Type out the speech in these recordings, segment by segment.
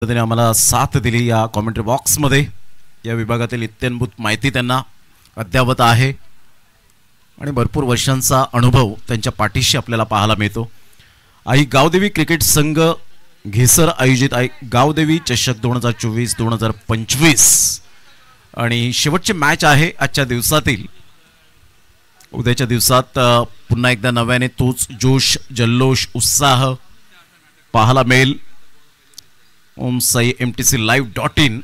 त्यांनी आम्हाला साथ दिली या कॉमेंट्री बॉक्समध्ये. या विभागातील इत्याभूत माहिती त्यांना अद्यावत आहे आणि भरपूर वर्षांचा अनुभव त्यांच्या पाठीशी आपल्याला पाहायला मिळतो. आई गावदेवी क्रिकेट संघ घेसर आयोजित गावदेवी चषक 2024-2025 आणि शेवटची मॅच आहे आजच्या दिवसातील. उद्याच्या दिवसात पुन्हा एकदा नव्याने तोच जोश जल्लोष उत्साह पाहायला मिळेल. ओम साई mtclive.in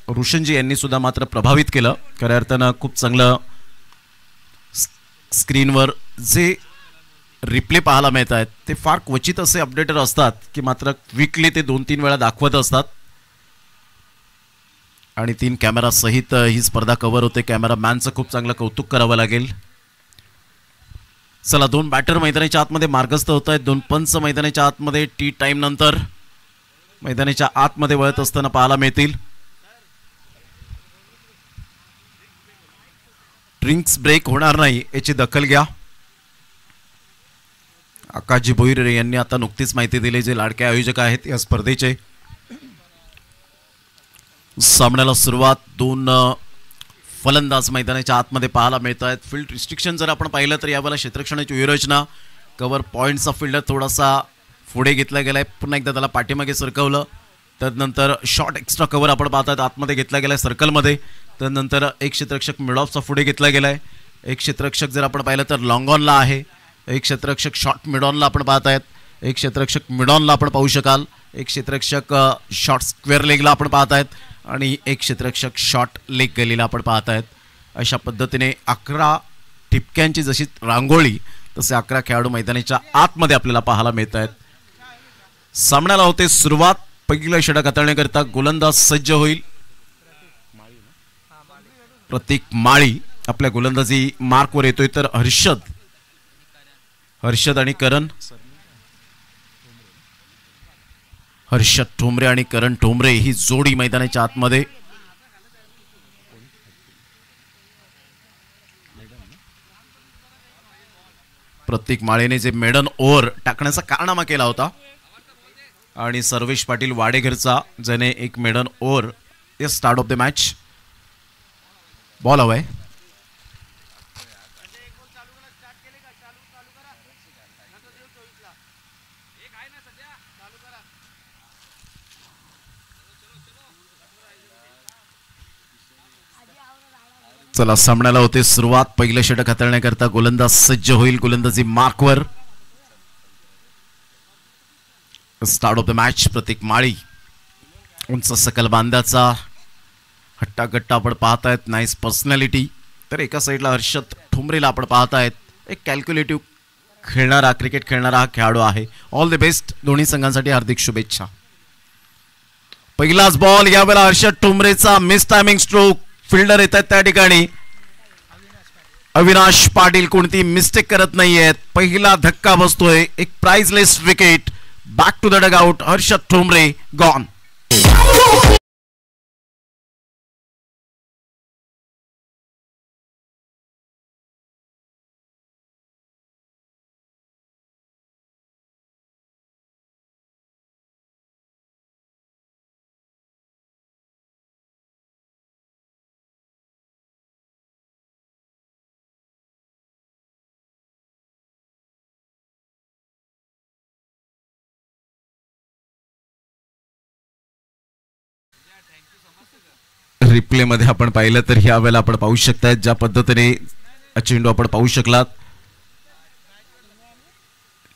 रोशनजी यांनी सुद्धा मात्र प्रभावित केलं. खऱ्या अर्थानं खूप चांगलं स्क्रीनवर जे रिप्ले पाहायला मिळत आहेत ते फार क्वचित असे अपडेटर असतात की मात्र वीकली ते 2-3 वेळा दाखवत असतात आणि 3 कॅमेरा सहित ही स्पर्धा कव्हर होते. कॅमेरामॅनचं खूप चांगलं कौतुक करावं लागेल. चला, 2 बॅटर मैदानाच्या आतमध्ये मार्गस्थ होत आहेत. 2 पंच मैदानाच्या आतमध्ये टी टाइम नंतर मैदानाच्या आतमध्ये वळत असताना पाहायला मिळतील. ड्रिंक्स ब्रेक होणार नाही याची दखल घ्या. आकाशजी भोईर यांनी आता नुकतीच माहिती दिली, जे लाडके आयोजक आहेत या स्पर्धेचे. सामन्याला सुरुवात 2 फलंदाज मैदानाच्या आतमध्ये पाहायला मिळत आहेत. फील्ड रिस्ट्रिक्शन जर आपण पाहिलं तर यावेळेला क्षेत्ररक्षणाची व्यूहरचना कव्हर पॉईंटचा फिल्डर थोडासा पुढे घेतला गेलाय. पुन्हा एकदा त्याला पाठीमागे सरकवलं. त्यानंतर शॉर्ट एक्स्ट्रा कव्हर आपण पाहतात आतमध्ये घेतला गेलाय सर्कलमध्ये. त्यानंतर एक क्षेत्ररक्षक मिड ऑफचा पुढे घेतला गेलाय. एक क्षेत्ररक्षक जर आपण पाहिलं तर लॉंग ऑनला आहे. एक क्षेत्ररक्षक शॉर्ट मिड ऑनला आपण पाहत आहेत. एक क्षेत्ररक्षक मिड ऑनला आपण पाहू शकाल. एक क्षेत्ररक्षक शॉर्ट स्क्वेअर लेगला आपण पाहत आहेत आणि एक क्षेत्ररक्षक शॉर्ट लेग गलीला आपण पाहत आहेत. अशा पद्धतीने 11 ठिपक्यांची जशी रांगोळी तसे 11 खेळाडू मैदानाच्या आतमध्ये आपल्याला पाहायला मिळत आहेत. सामन्याला होते सुरुवात. पहिलं षटक हाताळण्याकरता गोलंदाज सज्ज होईल. प्रतीक माळी आपल्या गोलंदाजी मार्कवर येतोय तर हर्षद आणि करण, हर्षद ठोंबरे आणि करण ठोंबरे ही जोडी मैदानाच्या आतमध्ये. प्रतीक माळेने जे मेडन ओव्हर टाकण्याचा कारनामा केला होता आणि सर्वेश पाटील वाडेघरचा ज्याने एक मेडन ओव्हर या start of the match. Ball हवाय. चला, सामन्याला होते सुरुवात. पहिलं षटक हाताळण्याकरता गोलंदाज सज्ज होईल. गोलंदाजी मार्कवर. Start of the match. Pratik Mali उंच सकल बांध्याचा हट्टागट्टा आपण पाहतायत. Nice personality. तर एका साईडला हर्षद ठोंबरेला आपण पाहतायत. एक कॅल्क्युलेटिव्ह खेळणारा क्रिकेट खेळणारा हा खेळाडू आहे. All the best. दोन्ही संघांसाठी हार्दिक शुभेच्छा. पहिलाच बॉल यावेळेला हर्षद ठोंबरेचा मिस टायमिंग स्ट्रोक. फिल्डर येत आहेत त्या ठिकाणी. अविनाश पाटील कोणती मिस्टेक करत नाहीयेत. पहिला धक्का बसतोय. एक priceless wicket. Back to the dugout. Harshad Thombare gone. Replay मध्ये आपण पाहिलं तर ह्या वेळेला आपण पाहू शकताय ज्या पद्धतीने चेंडू आपण पाहू शकलात.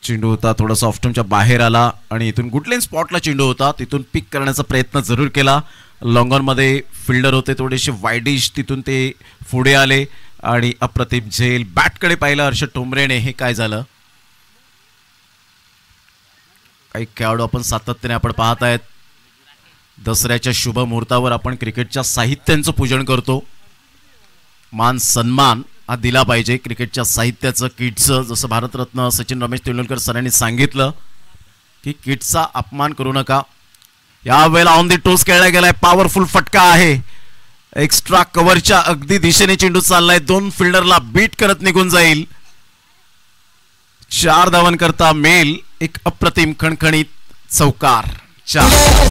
चेंडू होता थोडासा ऑफस्टंपच्या बाहेर आला आणि इथून गुडलेन स्पॉटला चेंडू होता. तिथून पिक करण्याचा प्रयत्न जरूर केला. लॉंग ऑन मध्ये फिल्डर होते थोडेसे वाईडिश. तिथून ते पुढे आले आणि अप्रतिम झेल. बॅटकडे पाहिलं हर्षद ठोंबरेने. हे काय झालं? काही खेळाडू आपण सातत्याने आपण पाहत आहेत. दसऱ्याच्या शुभ मुहूर्तावर आपण क्रिकेटच्या साहित्यांचं पूजन करतो. मान सन्मान हा दिला पाहिजे क्रिकेटच्या साहित्याचं, किटचं. जसं भारतरत्न सचिन रमेश तेंडुलकर सरांनी सांगितलं की किटचा अपमान करू नका. यावेळेला ऑन दी टोस खेळला गेलाय. पॉवरफुल फटका आहे. एक्स्ट्रा कव्हरच्या अगदी दिशेने चेंडू चाललाय. 2 फिल्डरला बीट करत निघून जाईल. 4 धावांकरता मेल. एक अप्रतिम खणखणीत चौकार. 4.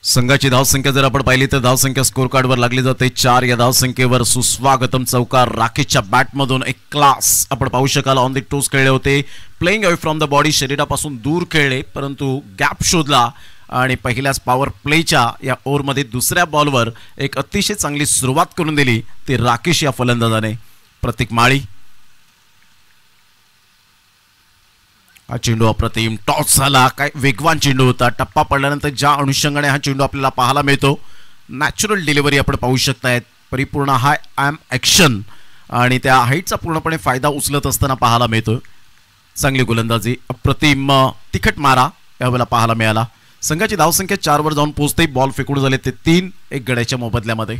संघाची धावसंख्या जर आपण पाहिली तर धावसंख्या स्कोर कार्डवर लागली जाते 4. या धावसंख्येवर सुस्वागतम चौकार राकेशच्या बॅटमधून एक क्लास आपण पाहू शकाल. ऑन द टोस खेळले होते, playing away from the body, शरीरापासून दूर खेळले परंतु गॅप शोधला आणि पहिल्याच पॉवर प्लेच्या या ओव्हरमध्ये दुसऱ्या बॉलवर एक अतिशय चांगली सुरुवात करून दिली ती राकेश या फलंदाजाने. प्रतीक माळी, हा चेंडू अप्रतिम टॉस झाला, काय वेगवान चेंडू होता. टप्पा पडल्यानंतर ज्या अनुषंगाने हा चेंडू आपल्याला पाहायला मिळतो, नॅचरल डिलिव्हरी आपण पाहू शकतायत. परिपूर्ण हाय ॲम ॲक्शन आणि त्या हाईटचा पूर्णपणे फायदा उचलत असताना पाहायला मिळतो. चांगली गोलंदाजी, अप्रतिम तिखट मारा यावेळेला पाहायला मिळाला. संघाची धावसंख्या 4 वर जाऊन पोहोचते. बॉल फेकून झाले ते 3 एक गड्याच्या मोबदल्यामध्ये.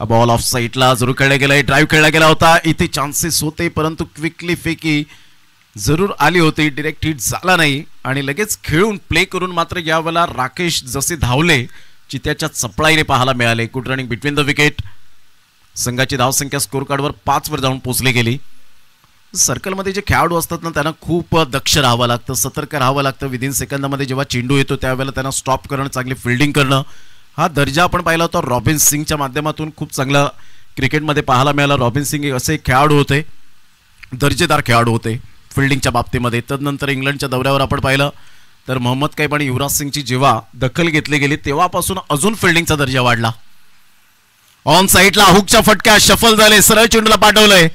बॉल ऑफ साईडला जरूर खेळला गेला, ड्राईव्ह खेळला गेला होता. इथे चान्सेस होते परंतु क्विकली फेकी जरूर आली होती, डिरेक्ट हिट झाला नाही आणि लगेच खेळून प्ले करून मात्र यावेळेला राकेश जसे धावले चित्याच्या चपळाईने पाहायला मिळाले. Good running between the wicket. संघाची धावसंख्या स्कोर कार्डवर 5 वर जाऊन पोहोचली गेली. सर्कलमध्ये जे खेळाडू असतात ना त्यांना खूप दक्ष राहावं लागतं, सतर्क राहावं लागतं. विदिन सेकंदामध्ये जेव्हा चेंडू येतो त्यावेळेला त्यांना स्टॉप करणं, चांगली फिल्डिंग करणं, हा दर्जा आपण पाहिला होता रॉबिन सिंगच्या माध्यमातून खूप चांगला क्रिकेटमध्ये पाहायला मिळाला. रॉबिन सिंग एक असे खेळाडू होते, दर्जेदार खेळाडू होते फिल्डिंगच्या बाबतीमध्ये. तदनंतर इंग्लंडच्या दौऱ्यावर आपण पाहिलं तर मोहम्मद कैफ आणि युवराज सिंगची जेव्हा दखल घेतली गेली तेव्हापासून अजून फिल्डिंगचा दर्जा वाढला. ऑन साईडला हुकचा फटका, शफल झाले, सरळ चेंडूला पाठवलंय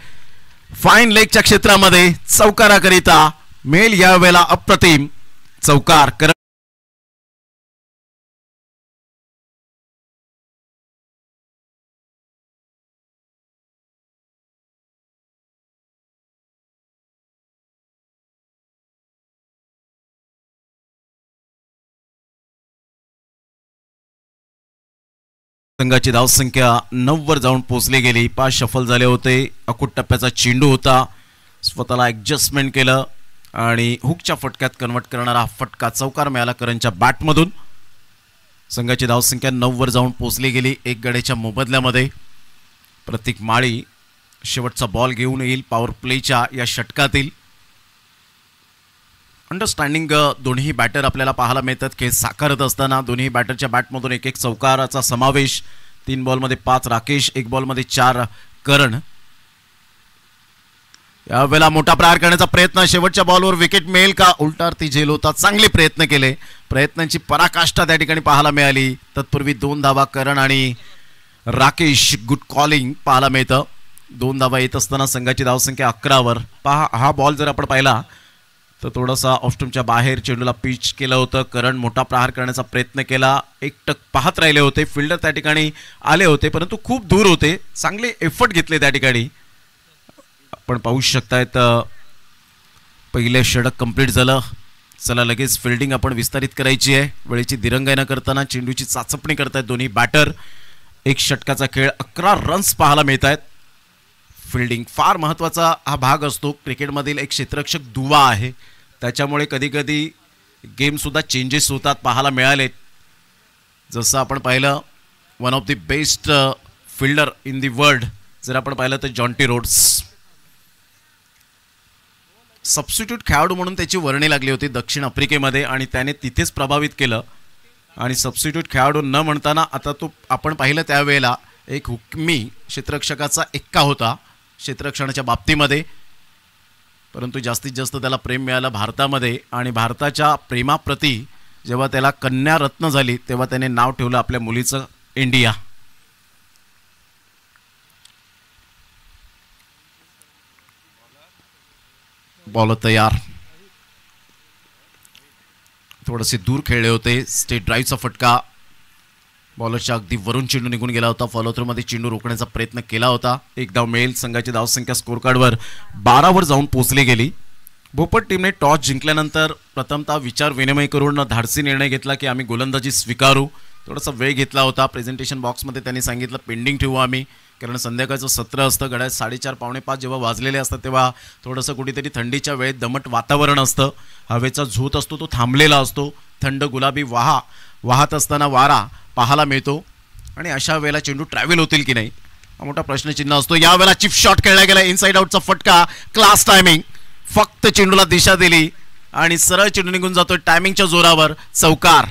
फाईन लेगच्या क्षेत्रामध्ये चौकाराकरिता. मेल यावेळेला अप्रतिम चौकार. संघाची धावसंख्या 9 वर जाऊन पोहोचली गेली. 5 शफल झाले होते. अकुट टप्प्याचा चेंडू होता, स्वतःला ॲडजस्टमेंट केलं आणि हुकच्या फटक्यात कन्वर्ट करणारा फटका चौकार मिळाला करणच्या बॅटमधून. संघाची धावसंख्या 9 वर जाऊन पोहोचली गेली 1 गड्याच्या मोबदल्यामध्ये. प्रतीक माळी शेवटचा बॉल घेऊन येईल पॉवर प्लेच्या या षटकातील. अंडरस्टँडिंग दोन्ही बॅटर आपल्याला पाहायला मिळतात खेळ साकारत असताना. दोन्ही बॅटरच्या बॅटमधून एक एक चौकाराचा समावेश. 3 बॉलमध्ये 5 राकेश, 1 बॉलमध्ये 4 करण. यावेळेला मोठा प्रहार करण्याचा प्रयत्न, शेवटच्या बॉलवर विकेट मिळेल का, उलटार्थी झेल होता. चांगले प्रयत्न केले, प्रयत्नांची पराकाष्ठा त्या ठिकाणी पाहायला मिळाली. तत्पूर्वी 2 धावा करण आणि राकेश, गुड कॉलिंग पाहायला मिळतं. 2 धावा येत असताना संघाची धावसंख्या 11 वर. पहा हा बॉल जर आपण पाहिला तर थोडासा ऑफस्टमच्या बाहेर चेंडूला पिच केलं होतं. करण मोठा प्रहार करण्याचा प्रयत्न केला, एकटक पाहत राहिले होते. फिल्डर त्या ठिकाणी आले होते परंतु खूप दूर होते. चांगले एफर्ट घेतले त्या ठिकाणी आपण पाहू शकतायत. पहिले षटक कंप्लीट झालं. चला लगेच फिल्डिंग आपण विस्तारित करायची आहे. वेळेची दिरंगाई न करताना चेंडूची चाचपणी करतायत दोन्ही बॅटर. 1 षटकाचा खेळ, 11 रन्स पाहायला मिळत आहेत. फिल्डिंग फार महत्त्वाचा हा भाग असतो. क्रिकेटमधील एक क्षेत्ररक्षक दुवा आहे, त्याच्यामुळे कधी कधी गेमसुद्धा चेंजेस होतात पाहायला मिळाले. जसं आपण पाहिलं one of the best fielder in the world जर आपण पाहिलं तर जॉन्टी रोड्स. सबस्टिट्यूट खेळाडू म्हणून त्याची वर्णी लागली होती दक्षिण आफ्रिकेमध्ये आणि त्याने तिथेच प्रभावित केलं. आणि सबस्टिट्यूट खेळाडू न म्हणताना आता तो आपण पाहिलं त्यावेळेला एक हुकमी क्षेत्ररक्षकाचा एक्का होता क्षेत्ररक्षणाच्या बाबतीमध्ये. परंतु जास्तीत जास्त त्याला प्रेम मिळालं भारतामध्ये आणि भारताच्या प्रेमाप्रती जेव्हा त्याला कन्या रत्न झाली तेव्हा त्याने नाव ठेवलं आपल्या मुलीचं इंडिया. बॉल तयार, थोडेसे दूर खेळले होते. स्टेट ड्राईव्हचा फटका, बॉलरच्या अगदी वरून चेंडू निघून गेला होता. फॉलोथ्रूमध्ये चेंडू रोखण्याचा प्रयत्न केला होता. 1 धाव मिळेल. संघाची धावसंख्या स्कोर कार्डवर 12 वर जाऊन पोहोचली गेली. भोपट टीमने टॉस जिंकल्यानंतर प्रथमतः विचार विनिमय करून धाडसी निर्णय घेतला की आम्ही गोलंदाजी स्वीकारू. थोडासा वेळ घेतला होता. प्रेझेंटेशन बॉक्समध्ये त्यांनी सांगितलं पेंडिंग ठेवू आम्ही, कारण संध्याकाळचं सत्र असतं. घड्याळ 4:30 पावणे 5 जेव्हा वाजलेले असतात तेव्हा थोडंसं कुठेतरी थंडीच्या वेळेत दमट वातावरण असतं. हवेचा झोत असतो तो थांबलेला असतो. थंड गुलाबी वाहत असताना वारा पाहायला मिळतो आणि अशा वेळेला चेंडू ट्रॅव्हल होतील की नाही हा मोठा प्रश्नचिन्ह असतो. यावेळेला चिप शॉट खेळला गेला, इनसाइड आउटचा फटका, क्लास टायमिंग. फक्त चेंडूला दिशा दिली आणि सरळ चेंडू निघून जातोय टायमिंगच्या जोरावर. चौकार.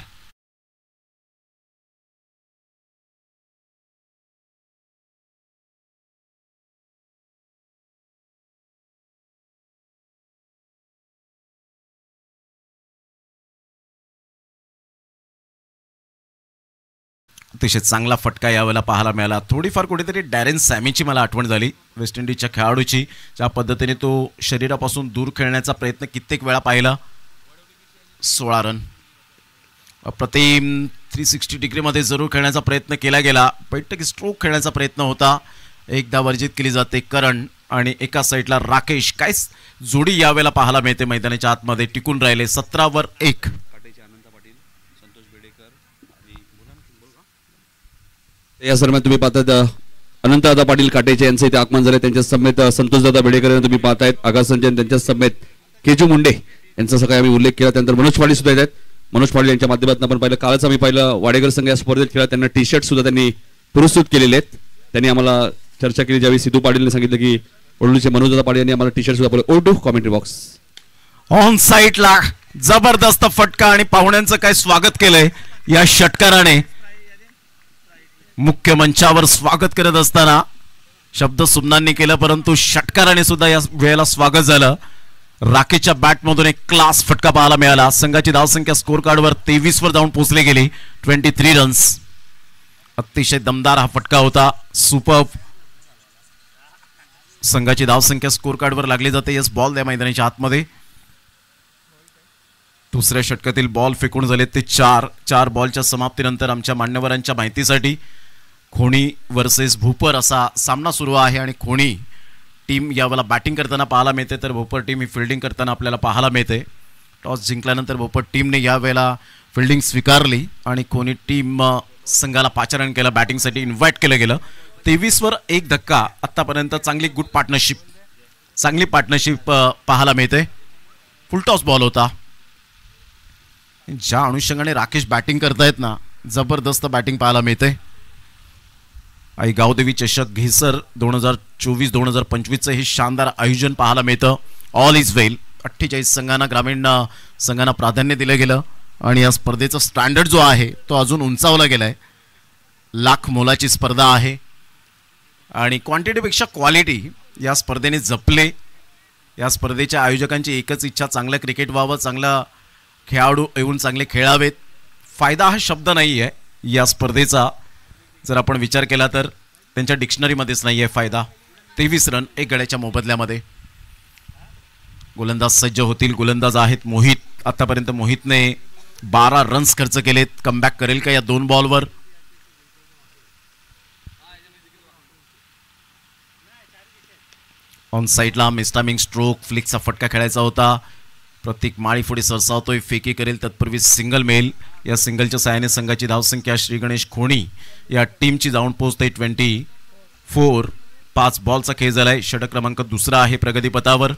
अतिशय चांगला फटका यावेळेला पाहायला मिळाला. थोडीफार कुठेतरी डॅरेन सॅमीची मला आठवण झाली, वेस्ट इंडिजच्या खेळाडूची, ज्या पद्धतीने तो शरीरापासून दूर खेळण्याचा प्रयत्न कित्येक वेळा पाहिला. 16 रन. अप्रतिम 360 डिग्रीमध्ये जरूर खेळण्याचा प्रयत्न केला गेला. बैठक स्ट्रोक खेळण्याचा प्रयत्न होता. एकदा वर्जित केली जाते करण आणि एका साईडला राकेश. काय जोडी यावेळेला पाहायला मिळते मैदानाच्या आतमध्ये. टिकून राहिले. 17वर 1. या दरम्यान तुम्ही पाहतात अनंतदादा पाटील काटेचे यांचे इथे आगमन झाले. त्यांच्या समेत संतोषदादा बेडेकर यांना तुम्ही पाहतायत. आकाश संजय त्यांच्या समेत केजू मुंडे यांचा सकाळी आम्ही उल्लेख केला. त्यानंतर मनोज पाटील सुद्धा येतात. मनोज पाटील यांच्या माध्यमातून आपण पाहिलं. कालच आम्ही पाहिलं वाडेकर संघ या स्पर्धेत खेळला. त्यांना टी शर्ट सुद्धा त्यांनी पुरस्कृत केलेले आहेत. त्यांनी आम्हाला चर्चा केली ज्यावेळी सिद्धू पाटीलने सांगितलं की ओळूचे मनोजदादा पाटील यांनी आम्हाला टी शर्ट सुद्धा बोलले. ओटू कॉमेंट्री बॉक्स. ऑन साईडला जबरदस्त फटका आणि पाहुण्यांचं काय स्वागत केलंय या षटकाराने. मुख्य मंचावर स्वागत करत असताना शब्द सुमनांनी केलं, परंतु षटकाराने सुद्धा या वेळेला स्वागत झालं. राकेशच्या बॅटमधून एक क्लास फटका पाहायला मिळाला. संघाची धावसंख्या स्कोर कार्डवर 23 वर जाऊन पोहोचली गेली. 23 रन्स. अतिशय दमदार हा फटका होता. सुपर्ब. संघाची धावसंख्या स्कोर कार्डवर लागली जाते. यस बॉल द्या मैदानाच्या आतमध्ये. दुसऱ्या षटकातील बॉल फेकून झाले ते 4 बॉलच्या समाप्तीनंतर आमच्या मान्यवरांच्या माहितीसाठी खोणी वर्सेस भोपर असा सामना सुरू आहे आणि खोणी टीम यावेळेला बॅटिंग करताना पाहायला मिळते, तर भोपर टीम ही फिल्डिंग करताना आपल्याला पाहायला मिळते. टॉस जिंकल्यानंतर भोपर टीमने यावेळेला फिल्डिंग स्वीकारली आणि खोणी टीम संघाला पाचारण केलं. बॅटिंगसाठी इन्व्हाइट केलं गेलं. 23 वर 1 धक्का. आत्तापर्यंत चांगली चांगली पार्टनरशिप पाहायला मिळते. फुल टॉस बॉल होता. ज्या अनुषंगाने राकेश बॅटिंग करतायत ना, जबरदस्त बॅटिंग पाहायला मिळते. आई गावदेवी चषक घेसर 2024-2025चं हे शानदार आयोजन पाहायला मिळतं. All is well. 48 संघांना ग्रामीण संघांना प्राधान्य दिलं गेलं आणि या स्पर्धेचा स्टँडर्ड जो आहे तो अजून उंचावला गेलाय. लाख मोलाची स्पर्धा आहे आणि क्वांटिटीपेक्षा क्वालिटी या स्पर्धेने जपले. या स्पर्धेच्या आयोजकांची एकच इच्छा, चांगलं क्रिकेट व्हावं, चांगला खेळाडू येऊन चांगले खेळावेत. फायदा हा शब्द नाही आहे या स्पर्धेचा. जर आपण विचार केला तर त्यांच्या डिक्शनरीमध्येच नाही आहे फायदा. 23 रन 1 गड्याच्या मोबदल्यामध्ये. गोलंदाज सज्ज होतील. गोलंदाज आहेत मोहित. आतापर्यंत मोहितने 12 रन्स खर्च केलेत. कमबॅक करेल का या 2 बॉलवर? ऑन साईडला मिस्टामिंग स्ट्रोक फ्लिकचा फटका खेळायचा होता. प्रत्येक माळी पुढे सरसावतोय. फेकी करेल तत्पूर्वी सिंगल मिळेल. या सिंगलच्या सहाय्याने संघाची धावसंख्या श्री गणेश खोणी या टीमची जाऊन पोहोचते 24. 5 बॉलचा खेळ झालाय. षटक क्रमांक 2 आहे प्रगतीपथावर.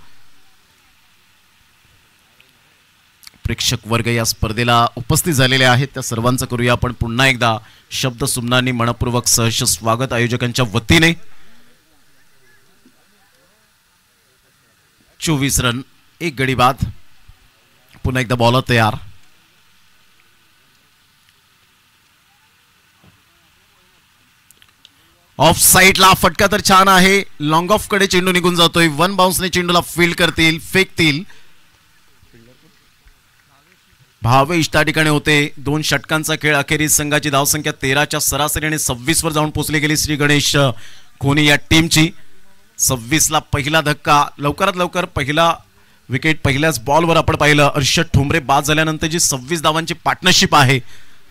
प्रेक्षक वर्ग या स्पर्धेला उपस्थित झालेले आहेत, त्या सर्वांचं करूया आपण पुन्हा एकदा शब्द सुमनांनी मनपूर्वक सहर्ष स्वागत आयोजकांच्या वतीने. 24 रन 1 गडी बाद. पुन्हा एकदा बॉलर तयार. ऑफ साईडला फटका तर छान आहे. लॉंग ऑफ कडे चेंडू निघून जातोय. 1 बाउन्सने चेंडूला फील्ड करतील, फेकतील. भावेश त्या ठिकाणी होते. 2 षटकांचा खेळ अखेरीस संघाची धावसंख्या 13च्या सरासरीने 26 वर जाऊन पोहोचली गेली श्री गणेश खोनी या टीमची. 26ला पहिला धक्का. लवकरात लवकर पहिला विकेट पहिल्याच बॉलवर आपण पाहिलं. अर्षद ठोंबरे बाद झाल्यानंतर जी 26 धावांची पार्टनरशिप आहे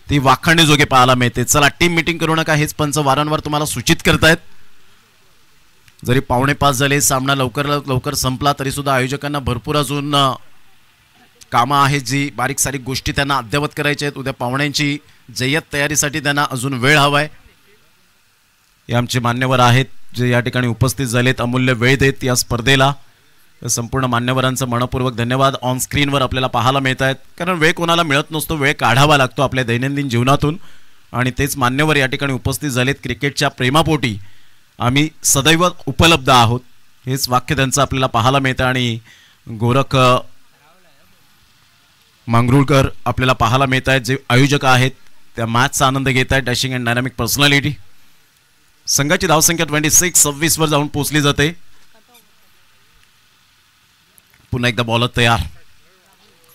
ती वाखाणण्याजोगे पाहायला मिळते. चला टीम मीटिंग करू नका हेच पंच वारंवार तुम्हाला सूचित करतायत. जरी 4:45 झाले, सामना लवकर संपला तरी सुद्धा आयोजकांना भरपूर अजून कामं आहेत, जी बारीक सारीक गोष्टी त्यांना अद्ययावत करायच्या आहेत. उद्या पाहुण्यांची जय्यत तयारीसाठी त्यांना अजून वेळ हवाय. हे आमचे मान्यवर आहेत जे या ठिकाणी उपस्थित झालेत, अमूल्य वेळ देत या स्पर्धेला. संपूर्ण मान्यवरांचं मनपूर्वक धन्यवाद. ऑन स्क्रीनवर आपल्याला पाहायला मिळत आहेत, कारण वेळ कोणाला मिळत नसतो, वेळ काढावा लागतो आपल्या दैनंदिन जीवनातून. आणि तेच मान्यवर या ठिकाणी उपस्थित झालेत. क्रिकेटच्या प्रेमापोटी आम्ही सदैव उपलब्ध आहोत, हेच वाक्य त्यांचं आपल्याला पाहायला मिळतं. आणि गोरख मांगरुळकर आपल्याला पाहायला मिळत आहेत, जे आयोजक आहेत त्या मॅचचा आनंद घेत आहेत. Dashing and dynamic personality. संघाची धावसंख्या 26 वर जाऊन पोहोचली जाते. पुन्हा एकदा बॉलर तयार.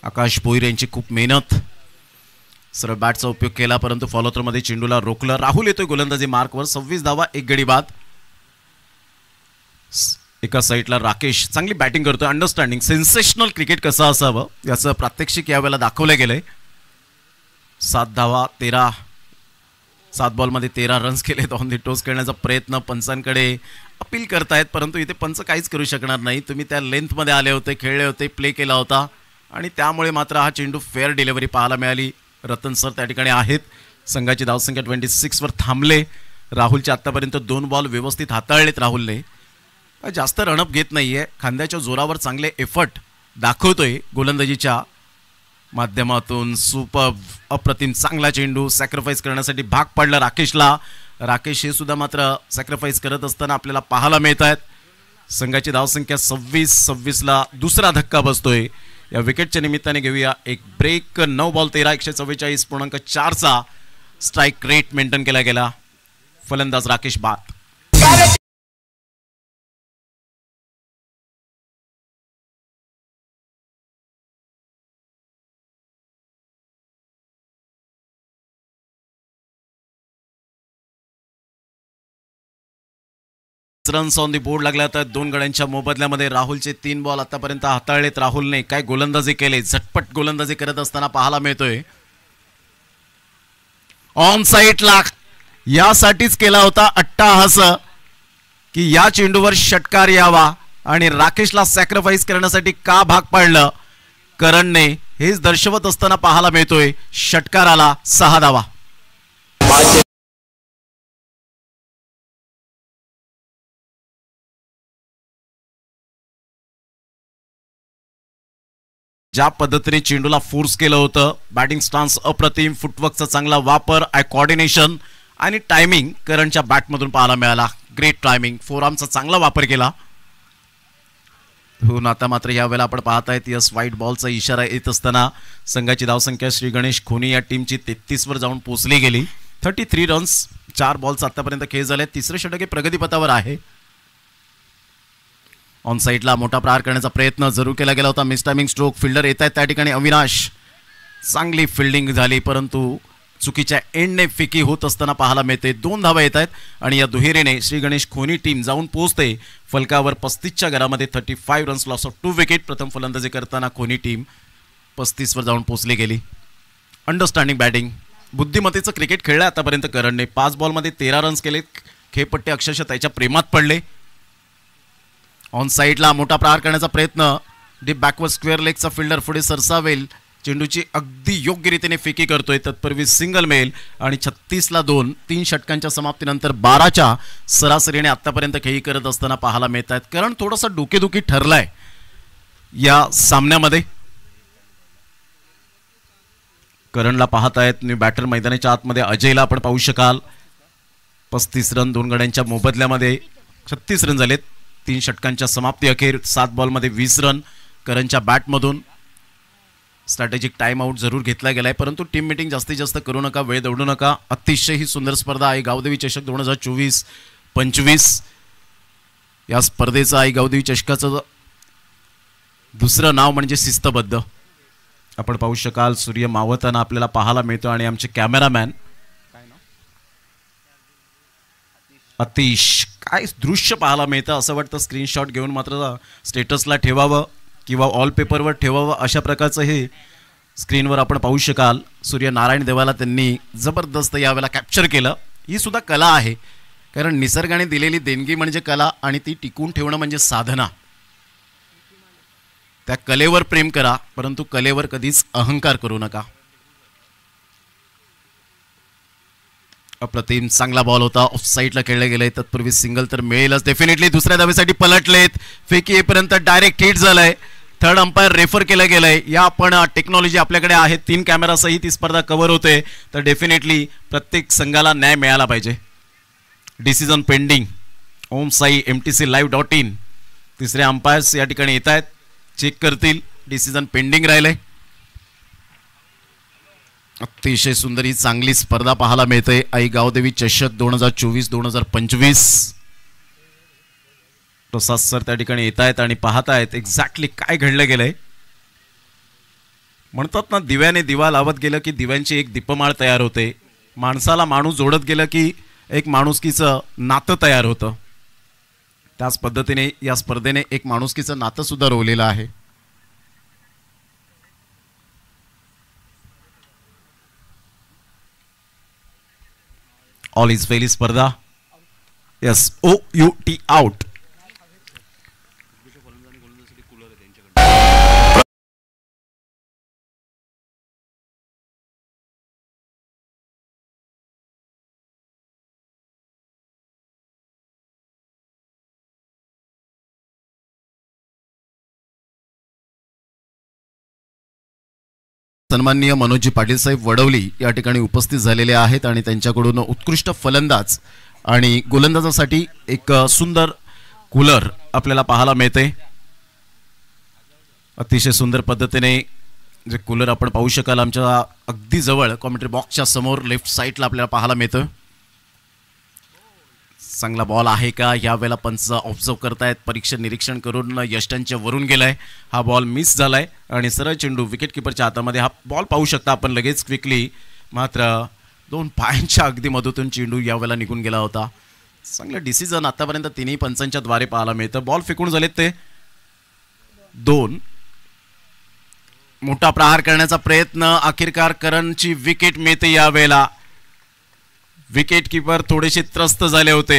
आकाश भोईर यांची खूप मेहनत. सरळ बॅटचा उपयोग केला परंतु फॉलोथ्रो मध्ये चेंडूला रोखलं. राहुल येतोय गोलंदाजी मार्कवर. 26 धावा, 1 गडी बाद. एका साईडला राकेश चांगली बॅटिंग करतोय. अंडरस्टँडिंग सेन्सेशनल क्रिकेट कसं असावं याचं प्रात्यक्षिक यावेळेला दाखवलं गेलंय. 7 धावा, 7 बॉलमध्ये 13 रन्स केलेत. ऑन दी टोस खेळण्याचा प्रयत्न पंचांकडे अपील करतायत परंतु इथे पंच काहीच करू शकणार नाही. तुम्ही त्या लेंथमध्ये आले होते, खेळले होते, प्ले केला होता आणि त्यामुळे मात्र हा चेंडू फेअर डिलिव्हरी पाहायला मिळाली. रतन सर त्या ठिकाणी आहेत. संघाची धावसंख्या 26 वर थांबले. राहुलचे आतापर्यंत 2 बॉल व्यवस्थित हाताळलेत राहुलने. जास्त रनअप घेत नाहीये. खांद्याच्या जोरावर चांगले एफर्ट दाखवतोय गोलंदाजीच्या माध्यमातून. सुपर अप्रतिम चांगला चेंडू. सॅक्रिफाईस करण्यासाठी भाग पडला राकेशला. राकेश हे सुद्धा मात्र सॅक्रिफाईस करत असताना आपल्याला पाहायला मिळत आहेत. संघाची धावसंख्या 26 ला दुसरा धक्का बसतोय. या विकेटच्या निमित्ताने घेऊया एक ब्रेक. 9 बॉल 13, 144.4 चा स्ट्राईक रेट मेंटेन केला गेला. फलंदाज राकेश बाद. रन्स ऑन दी बोर्ड लागला. तर 2 गड्यांच्या मोबदल्यामध्ये राहुलचे 3 बॉल आतापर्यंत हाताळलेत राहुलने. काय गोलंदाजी केले, झटपट गोलंदाजी करत असताना पाहायला मिळतोय. ऑन साईडला यासाठीच केला होता अट्टाहास की या चेंडूवर षटकार यावा आणि राकेशला सॅक्रिफाईस करण्यासाठी का भाग पाडलं करणने हेच दर्शवत असताना पाहायला मिळतोय. षटकाराला 6 धावा. ज्या पद्धतीने चेंडूला फोर्स केलं होतं, बॅटिंग स्टान्स अप्रतिम, फुटवर्कचा चांगला वापर, आय कोऑर्डिनेशन आणि टायमिंग करणच्या बॅटमधून पाहायला मिळाला. ग्रेट टायमिंग, फोरआर्मचा चांगला वापर केला. हो, आता मात्र यावेळेला आपण पाहतायत यस व्हाईट बॉलचा इशारा येत असताना संघाची धावसंख्या श्री गणेश खोनी या टीमची 33 वर जाऊन पोहोचली गेली. 33 रन्स, 4 बॉल्स आतापर्यंत खेळ झाले. तिसरे षटक हे प्रगतीपथावर आहे. ऑन साईडला मोठा प्रहार करण्याचा प्रयत्न जरूर केला गेला होता. Miss timing stroke. फिल्डर येत आहेत त्या ठिकाणी अविनाश. चांगली फिल्डिंग झाली परंतु चुकीच्या एंडने फिकी होत असताना पाहायला मिळते. 2 धावा येत आहेत आणि या दुहेरीने श्री गणेश खोनी टीम जाऊन पोहोचते फलकावर 35च्या घरामध्ये. 35 रन्स, लॉस ऑफ 2 विकेट. प्रथम फलंदाजी करताना खोनी टीम 35 वर जाऊन पोहोचली गेली. अंडरस्टँडिंग बॅटिंग, बुद्धिमत्तेचं क्रिकेट खेळलं आतापर्यंत करणने. 5 बॉलमध्ये 13 रन्स केले. खेळपट्टे अक्षरशः त्याच्या प्रेमात पडले. ऑन साईडला मोठा प्रहार करण्याचा प्रयत्न. डीप बॅकवर्ड स्क्वेअर लेगचा फिल्डर पुढे सरसावेल. चेंडूची अगदी योग्य रीतीने फेकी करतोय. तत्पूर्वी सिंगल मेल आणि 36 ला 2. 3 षटकांच्या समाप्तीनंतर 12च्या सरासरीने आतापर्यंत खेळी करत असताना पाहायला मिळत आहेत. कारण थोडासा डोकेदुखी ठरलाय या सामन्यामध्ये. करणला पाहतायत न्यू बॅटर मैदानाच्या आतमध्ये. अजयला आपण पाहू शकाल. 35 रन 2 गड्यांच्या मोबदल्यामध्ये 36 रन झालेत. 3 षटकांच्या समाप्ती अखेर 7 बॉलमध्ये 20 रन करणच्या बॅटमधून. स्ट्रॅटेजिक टाइम आउट जरूर घेतला गेलाय परंतु टीम मीटिंग जास्तीत जास्त करू नका, वेळ दौडू नका. अतिशय ही सुंदर स्पर्धा आहे. गावदेवी चषक 2024-25 या स्पर्धेचं आई गावदेवी चषकाचं दुसरं नाव म्हणजे शिस्तबद्ध. आपण पाहू शकाल सूर्य मावळताना आपल्याला पाहायला मिळतो आणि आमचे कॅमेरामॅन अतिश काय दृश्य पाहायला मिळतं. असं वाटतं स्क्रीनशॉट घेऊन मात्र स्टेटसला ठेवावं किंवा वॉलपेपरवर ठेवावं. अशा प्रकारचं हे स्क्रीनवर आपण पाहू शकाल. सूर्यनारायण देवाला त्यांनी जबरदस्त यावेळेला कॅप्चर केलं. ही सुद्धा कला आहे कारण निसर्गाने दिलेली देणगी म्हणजे कला आणि ती टिकून ठेवणं म्हणजे साधना. त्या कलेवर प्रेम करा परंतु कलेवर कधीच अहंकार करू नका. अप्रतिम चांगला बॉल होता. ऑफ साईडला खेळले गेले. तत्पूर्वी सिंगल तर मिळेलच डेफिनेटली. दुसऱ्या धावेसाठी पलटलेत. फेकी येईपर्यंत डायरेक्ट हिट झालंय. थर्ड अंपायर रेफर केलं गेलंय. या आपण टेक्नॉलॉजी आपल्याकडे आहे. 3 कॅमेरासही ती स्पर्धा कव्हर होते तर डेफिनेटली प्रत्येक संघाला न्याय मिळाला पाहिजे. Decision pending. Om Sai mtclive.in. तिसरे अंपायर्स या ठिकाणी येत आहेत, चेक करतील. डिसिजन पेंडिंग राहिलंय. अतिशय सुंदर ही चांगली स्पर्धा पाहायला मिळते आई गावदेवी चषक 2024-2025. प्रसाद सर त्या ठिकाणी येत आहेत आणि पाहतायत एक्झॅक्टली काय घडलं गेलंय. म्हणतात ना, दिव्याने दिवा लावत गेलं की दिव्यांची एक दीपमाळ तयार होते. माणसाला माणूस जोडत गेलं की एक माणुसकीचं नातं तयार होतं. त्याच पद्धतीने या स्पर्धेने एक माणुसकीचं नातं सुद्धा रोवलेलं आहे. ऑल इज वेल ही स्पर्धा. Yes, OUT out. सन्माननीय मनोजी पाटील साहेब वडवली या ठिकाणी उपस्थित झालेले आहेत आणि त्यांच्याकडून उत्कृष्ट फलंदाज आणि गोलंदाजासाठी एक सुंदर कूलर आपल्याला पाहायला मिळते. अतिशय सुंदर पद्धतीने जे कूलर आपण पाहू शकाल आमच्या अगदी जवळ कॉमेंट्री बॉक्सच्या समोर लेफ्ट साईडला आपल्याला पाहायला मिळतं. चांगला बॉल आहे का यावेळेला पंच ऑब्झर्व करतायत. परीक्षण निरीक्षण करून यष्टांच्या वरून गेलाय. हा बॉल मिस झालाय आणि सरळ चेंडू विकेट किपरच्या हातामध्ये. हा बॉल पाहू शकता आपण लगेच क्विकली. मात्र 2 पायांच्या अगदी मधूतून चेंडू यावेळेला निघून गेला होता. चांगलं डिसिजन आतापर्यंत तिन्ही पंचांच्या द्वारे पाहायला मिळतं. बॉल फेकून झालेत ते 2. मोठा प्रहार करण्याचा प्रयत्न. अखेरकार करणची विकेट मिळते यावेळेला. विकेट किपर थोडेसे त्रस्त झाले होते.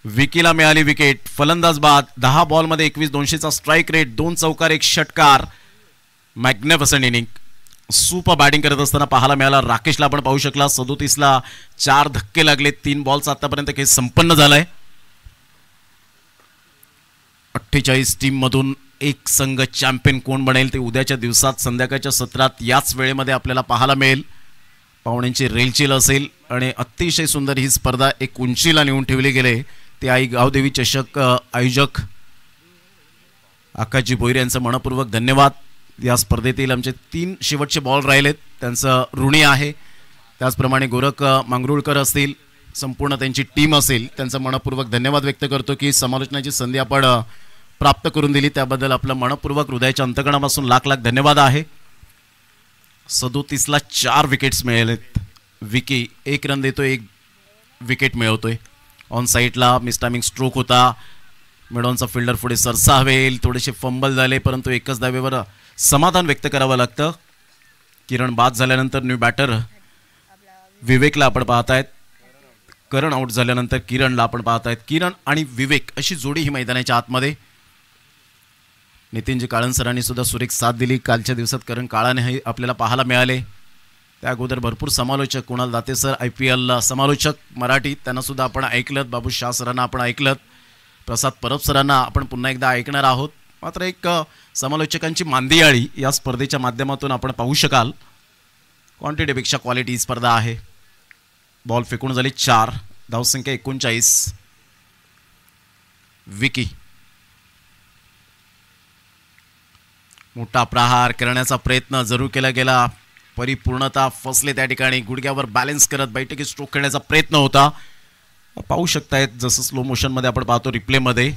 विकीला मिळाली विकेट. फलंदाज बाद. 10 बॉलमध्ये 21 200चा स्ट्राईक रेट. 2 चौकार 1 षटकार. Magnificent inning. सुपर बॅटिंग करत असताना पाहायला मिळाला. राकेशला आपण पाहू शकला. 37ला 4 धक्के लागले. 3 बॉलचा आतापर्यंत खेळ संपन्न झालाय. 48 टीम मधून एक संघ चॅम्पियन कोण बनेल ते उद्याच्या दिवसात संध्याकाळच्या सत्रात याच वेळेमध्ये आपल्याला पाहायला मिळेल. पाहुण्यांची रेलचेल असेल आणि अतिशय सुंदर ही स्पर्धा एक उंचीला नेऊन ठेवली गेले. ते आई गावदेवी चषक आयोजक आकाशजी भोईर यांचं मनपूर्वक धन्यवाद. या स्पर्धेतील आमचे 3 शेवटचे बॉल राहिलेत त्यांचं ऋणी आहे. त्याचप्रमाणे गोरख मांगरुळकर असतील, संपूर्ण त्यांची टीम असेल, त्यांचं मनपूर्वक धन्यवाद व्यक्त करतो की समालोचनाची संधी आपण प्राप्त करून दिली. त्याबद्दल आपलं मनपूर्वक हृदयाच्या अंतकणापासून लाख लाख धन्यवाद आहे. 37ला 4 विकेट्स मिळालेत. विकी 1 रन देतोय, 1 विकेट मिळवतोय. ऑन साईडला मिसटायमिंग स्ट्रोक होता. मिडॉनचा फिल्डर पुढे सरसावेल. थोडेसे फंबल झाले परंतु एकच धावेवर समाधान व्यक्त करावं लागतं. किरण बाद झाल्यानंतर न्यू बॅटर विवेकला आपण पाहतायत. करण आउट झाल्यानंतर किरणला आपण पाहतायत. किरण आणि विवेक अशी जोडी ही मैदानाच्या आतमध्ये. नितीनजी काळन सरांनी सुद्धा सुरेख साथ दिली. कालच्या दिवसात करण काळाने हे आपल्याला पाहायला मिळाले. त्या अगोदर भरपूर समालोचक, कुणाल दाते सर IPL समालोचक मराठी, त्यांना सुद्धा आपण ऐकलत. बाबू शाह सरांना आपण ऐकलत. प्रसाद परब सरांना आपण पुन्हा एकदा ऐकणार आहोत. मात्र एक समालोचकांची मांदियाळी या स्पर्धेच्या माध्यमातून आपण पाहू शकाल. क्वांटिटीपेक्षा क्वालिटी ही स्पर्धा आहे. बॉल फेकून झाली 4. धावसंख्या 39. विकी मोठा प्रहार करण्याचा प्रयत्न जरूर केला गेला. परिपूर्णता फसले त्या ठिकाणी. गुडघ्यावर बॅलन्स करत बैठकीत स्ट्रोक खेळण्याचा प्रयत्न होता. पाहू शकतायत जसं स्लो मोशन मध्ये आपण पाहतो रिप्ले मध्ये.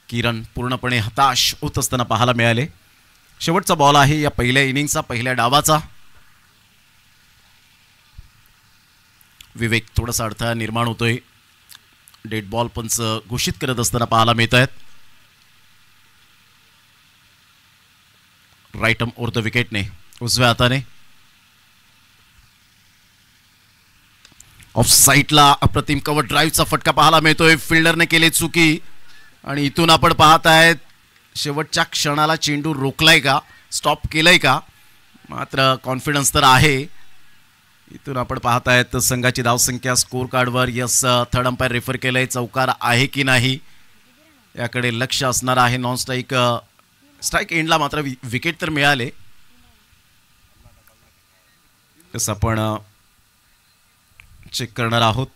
किरण पूर्णपणे हताश होत असताना पाहायला मिळाले. शेवटचा बॉल आहे या पहिल्या इनिंगचा, पहिल्या डावाचा. विवेक थोडासा अडथळा निर्माण होतोय. डेड बॉल पंच घोषित करत असताना पाहायला मिळत आहेत. राईट आर्म ओव्हर द विकेटने, उजव्या हाताने. ऑफ साईडला अप्रतिम कव्हर ड्राईव्हचा फटका पाहायला मिळतोय. फिल्डरने केली चुकी आणि इथून आपण पाहत आहेत शेवटच्या क्षणाला चेंडू रोखलाय का, स्टॉप केलाय का. मात्र कॉन्फिडन्स तर आहे. इथून आपण पाहत आहेत संघाची धावसंख्या स्कोर कार्डवर. यस, थर्ड अंपायर रेफर केलंय. चौकार आहे की नाही याकडे लक्ष असणार आहे. नॉन स्ट्राईक, स्ट्राईक एंडला मात्र विकेट तर मिळाले. तसं आपण चेक करणार आहोत.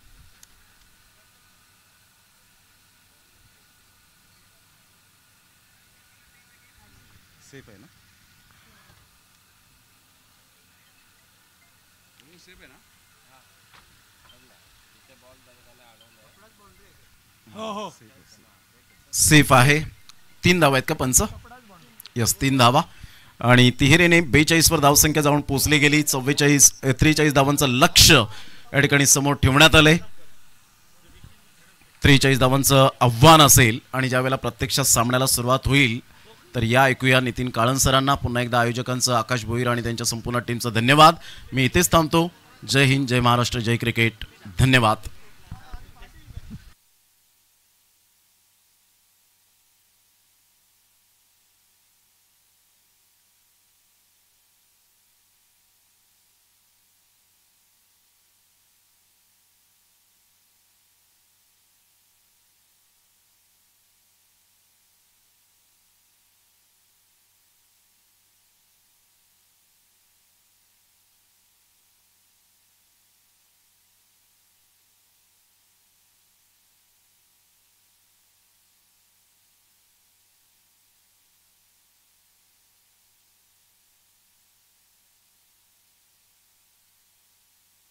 सेफ आहे ना. सेफ आहे. 3 धावा आहेत का पंच? यस, 3 धावा. आणि तिहेरीने 42 वर धावसंख्या जाऊन पोहोचली गेली. 43 धावांचं लक्ष या ठिकाणी समोर ठेवण्यात आलंय. 43 धावांचं आव्हान असेल आणि ज्यावेळेला प्रत्यक्षात सामन्याला सुरुवात होईल तर या ऐकूया नितीन काळन सरांना. पुन्हा एकदा आयोजकांचं आकाश भोईर आणि त्यांच्या संपूर्ण टीमचं धन्यवाद. मी इथेच थांबतो. जय हिंद, जय महाराष्ट्र, जय क्रिकेट. धन्यवाद.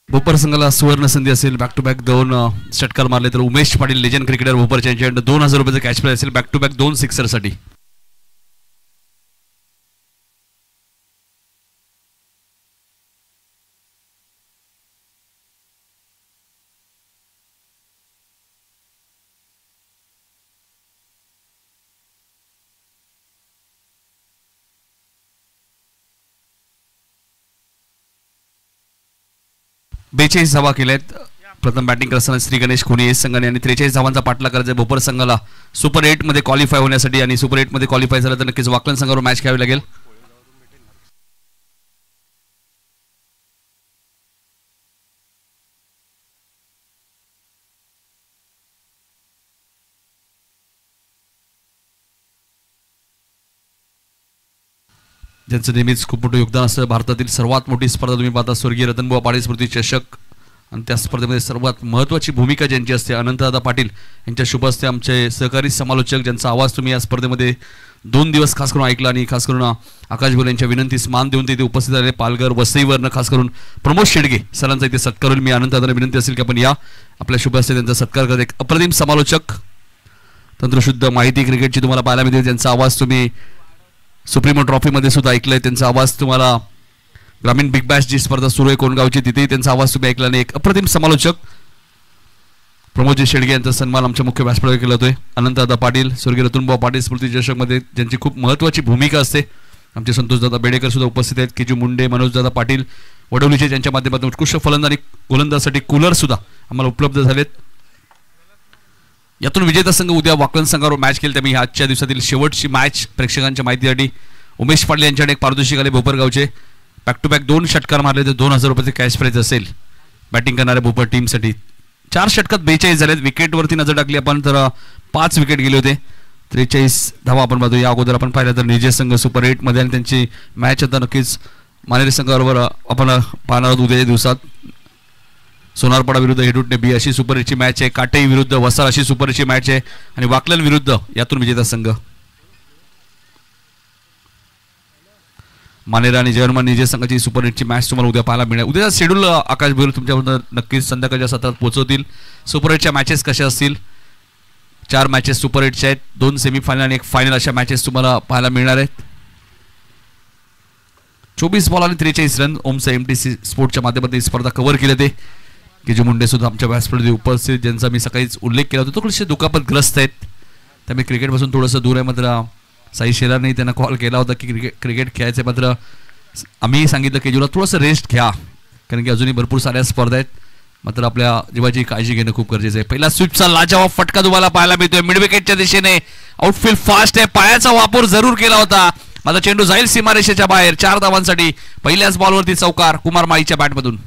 भोपर संघाला सुवर्ण संधी असेल. बॅक टू बॅक 2 षटकार मारले तर उमेश पाटील लेजंड क्रिकेटर भोपरच्या यांच्याकडे 2000 रुपयाचं कॅश प्राइज असेल. बॅक टू बॅक 2 सिक्सरसाठी. बेचाळीस धावा केल्यात. प्रथम बॅटिंग करताना श्री गणेश खोनी या संघाने आणि 43 धावांचा पाठलाग करायचा भोपर संघाला सुपर 8 मध्ये क्वालिफाय होण्यासाठी. आणि सुपर 8 मध्ये क्वालिफाय झालं तर नक्कीच वाकलन संघावर मॅच खेळावी लागेल. ज्यांचं नेहमीच खूप मोठं योगदान असतं. भारतातील सर्वात मोठी स्पर्धा तुम्ही पाहता स्वर्गीय रतनबुवा पाटील स्मृती चषक. आणि त्या स्पर्धेमध्ये सर्वात महत्त्वाची भूमिका ज्यांची असते अनंतदादा पाटील यांच्या शुभ हस्ते आमचे सहकारी समालोचक ज्यांचा आवाज तुम्ही या स्पर्धेमध्ये 2 दिवस खास करून ऐकला. आणि खास करून आकाश भोईर यांच्या विनंतीस मान देऊन ते उपस्थित झाले. पालघर वसईवरनं खास करून प्रमोद शेडगे सरांचा इथे सत्कार होईल. मी अनंतदादांना विनंती असेल की आपण या आपल्या शुभ हस्ते त्यांचा सत्कार करत. एक अप्रतिम समालोचक तंत्रशुद्ध माहिती क्रिकेटची तुम्हाला पाहायला मिळते. त्यांचा आवाज तुम्ही सुप्रीमो ट्रॉफीमध्ये सुद्धा ऐकलंय. त्यांचा आवाज तुम्हाला ग्रामीण बिग बॅश जी स्पर्धा सुरू आहे कोणगावची तिथेही त्यांचा आवाज तुम्ही ऐकला. नाही एक अप्रतिम समालोचक प्रमोदजी शेडगे यांचा सन्मान आमच्या मुख्य व्यासपीठावर केला जातोय. अनंतदादा पाटील स्वर्गीय रतनबुवा पाटील स्मृती चषकमध्ये ज्यांची खूप महत्त्वाची भूमिका असते. आमचे संतोषदादा बेडेकर सुद्धा उपस्थित आहेत. केजू मुंडे, मनोजदादा पाटील वडवलीचे ज्यांच्या माध्यमातून उत्कृष्ट फलंदाज आणि गोलंदाजासाठी कूलर सुद्धा आम्हाला उपलब्ध झालेत. यातून विजेता संघ उद्या वाकलन संघावर मॅच खेळेल. त्यामुळे आजच्या दिवसातील शेवटची मॅच प्रेक्षकांच्या माहितीसाठी उमेश पाटील यांच्याकडे एक पारितोषिक आले भोपरगावचे. बॅक टू बॅक 2 षटकार मारले तर 2000 रुपयाचे कॅश प्राइज असेल बॅटिंग करणाऱ्या भोपर टीमसाठी. 4 षटकात 42 झालेत. विकेटवरती नजर टाकली आपण तर 5 विकेट गेले होते. 43 धावा आपण पाहतो. या अगोदर आपण पाहिलं तर निजे संघ सुपर 8 मध्ये आणि त्यांची मॅच आता नक्कीच मानेरी संघाबरोबर आपण पाहणार आहोत उद्याच्या दिवसात. सोनारपाडा विरुद्ध हेडुटने बी अशी सुपर 8ची मॅच आहे. काटेई विरुद्ध वसार अशी सुपर 8ची मॅच आहे. आणि वाकलन विरुद्ध यातून विजेता संघ मानेरा आणि जर्मन निजे संघाची सुपर 8ची मॅच तुम्हाला उद्या पाहायला मिळेल. उद्याचा शेड्यूल आकाश भोईर तुमच्याबरोबर नक्कीच संध्याकाळच्या सत्रात पोहोचवतील. सुपर 8च्या मॅचेस कशा असतील. 4 मॅचेस सुपर 8च्या आहेत. 2 सेमीफायनल आणि 1 फायनल अशा मॅचेस तुम्हाला पाहायला मिळणार आहेत. 24 बॉल आणि 43 रन. ओमचा MTC स्पोर्टच्या माध्यमातून ही स्पर्धा कव्हर केली ते. केजू मुंडे सुद्धा आमच्या व्यासपीठावर उपस्थित ज्यांचा मी सकाळीच उल्लेख केला होता. तो थोडेसे दुखापतग्रस्त आहेत त्यामुळे क्रिकेटपासून थोडंसं दूर आहे. मात्र साई शेलारने त्यांना कॉल केला होता की क्रिकेट खेळायचं. मात्र आम्ही सांगितलं केजूला थोडंसं रेस्ट घ्या कारण की अजूनही भरपूर साऱ्या स्पर्धा आहेत. मात्र आपल्या जीवाची काळजी घेणं खूप गरजेचं आहे. पहिला स्वीपचा लाजवाब फटका तुम्हाला पाहायला मिळतोय मिड विकेटच्या दिशेने. आउटफील्ड फास्ट आहे. पायाचा वापर जरूर केला होता. माझा चेंडू जाईल सीमारेषेच्या बाहेर. 4 धावांसाठी पहिल्याच बॉलवरती चौकार कुमार माळीच्या बॅटमधून.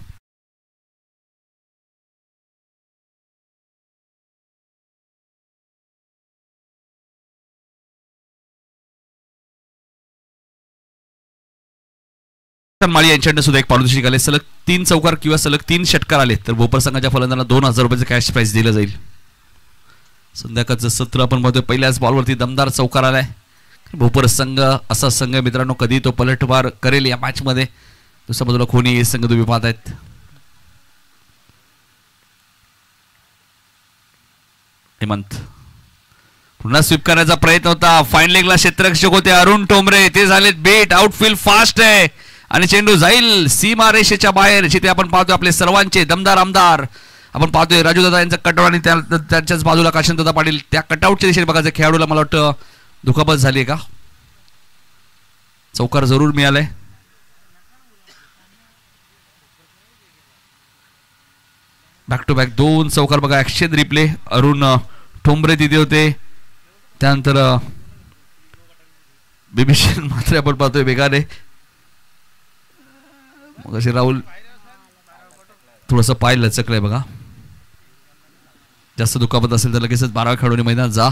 माळी यांच्याकडे सुद्धा एक पारितोषिक आले. सलग 3 चौकार किंवा सलग 3 षटकार आले तर भोपर संघाच्या फलंदाजांना 2000 रुपयाचं कॅश प्राइज दिलं जाईल. संध्याकाळचं सत्र आपण बघतोय. पहिल्याच बॉलवरती दमदार चौकार आलाय. भोपर संघ असा संघ मित्रांनो कधी तो पलटवार करेल या मॅचमध्ये. दुसऱ्या बाजूला खोनी हे संघ तुम्ही पाहतायत. हेमंत. पुन्हा स्वीप करण्याचा प्रयत्न होता. फाईन लेगला क्षेत्ररक्षक होते अरुण टोमरे, ते झालेत बेट. आउटफील्ड फास्ट आहे आणि चेंडू जाईल सीमारेषेच्या बाहेर, जिथे आपण पाहतोय आपले सर्वांचे दमदार आमदार. आपण पाहतोय राजू दादा यांचा कटआउट आणि त्यांच्याच बाजूला काशीनाथ पाटील. त्या कटआउटच्या दिशेने बघायचं खेळाडूला मला वाटतं दुखापत झाली आहे का. चौकार जरूर मिळालाय. बॅक टू बॅक 2 चौकार बघा. Action replay. अरुण ठोंबरे तिथे होते. त्यानंतर बिभीषण मात्र आपण पाहतोय वेगाने. मग असे राहुल थोडस पाय लचकलंय बघा. जास्त दुखापत असेल तर लगेचच 12 खेळाडूंनी मैदानात जा.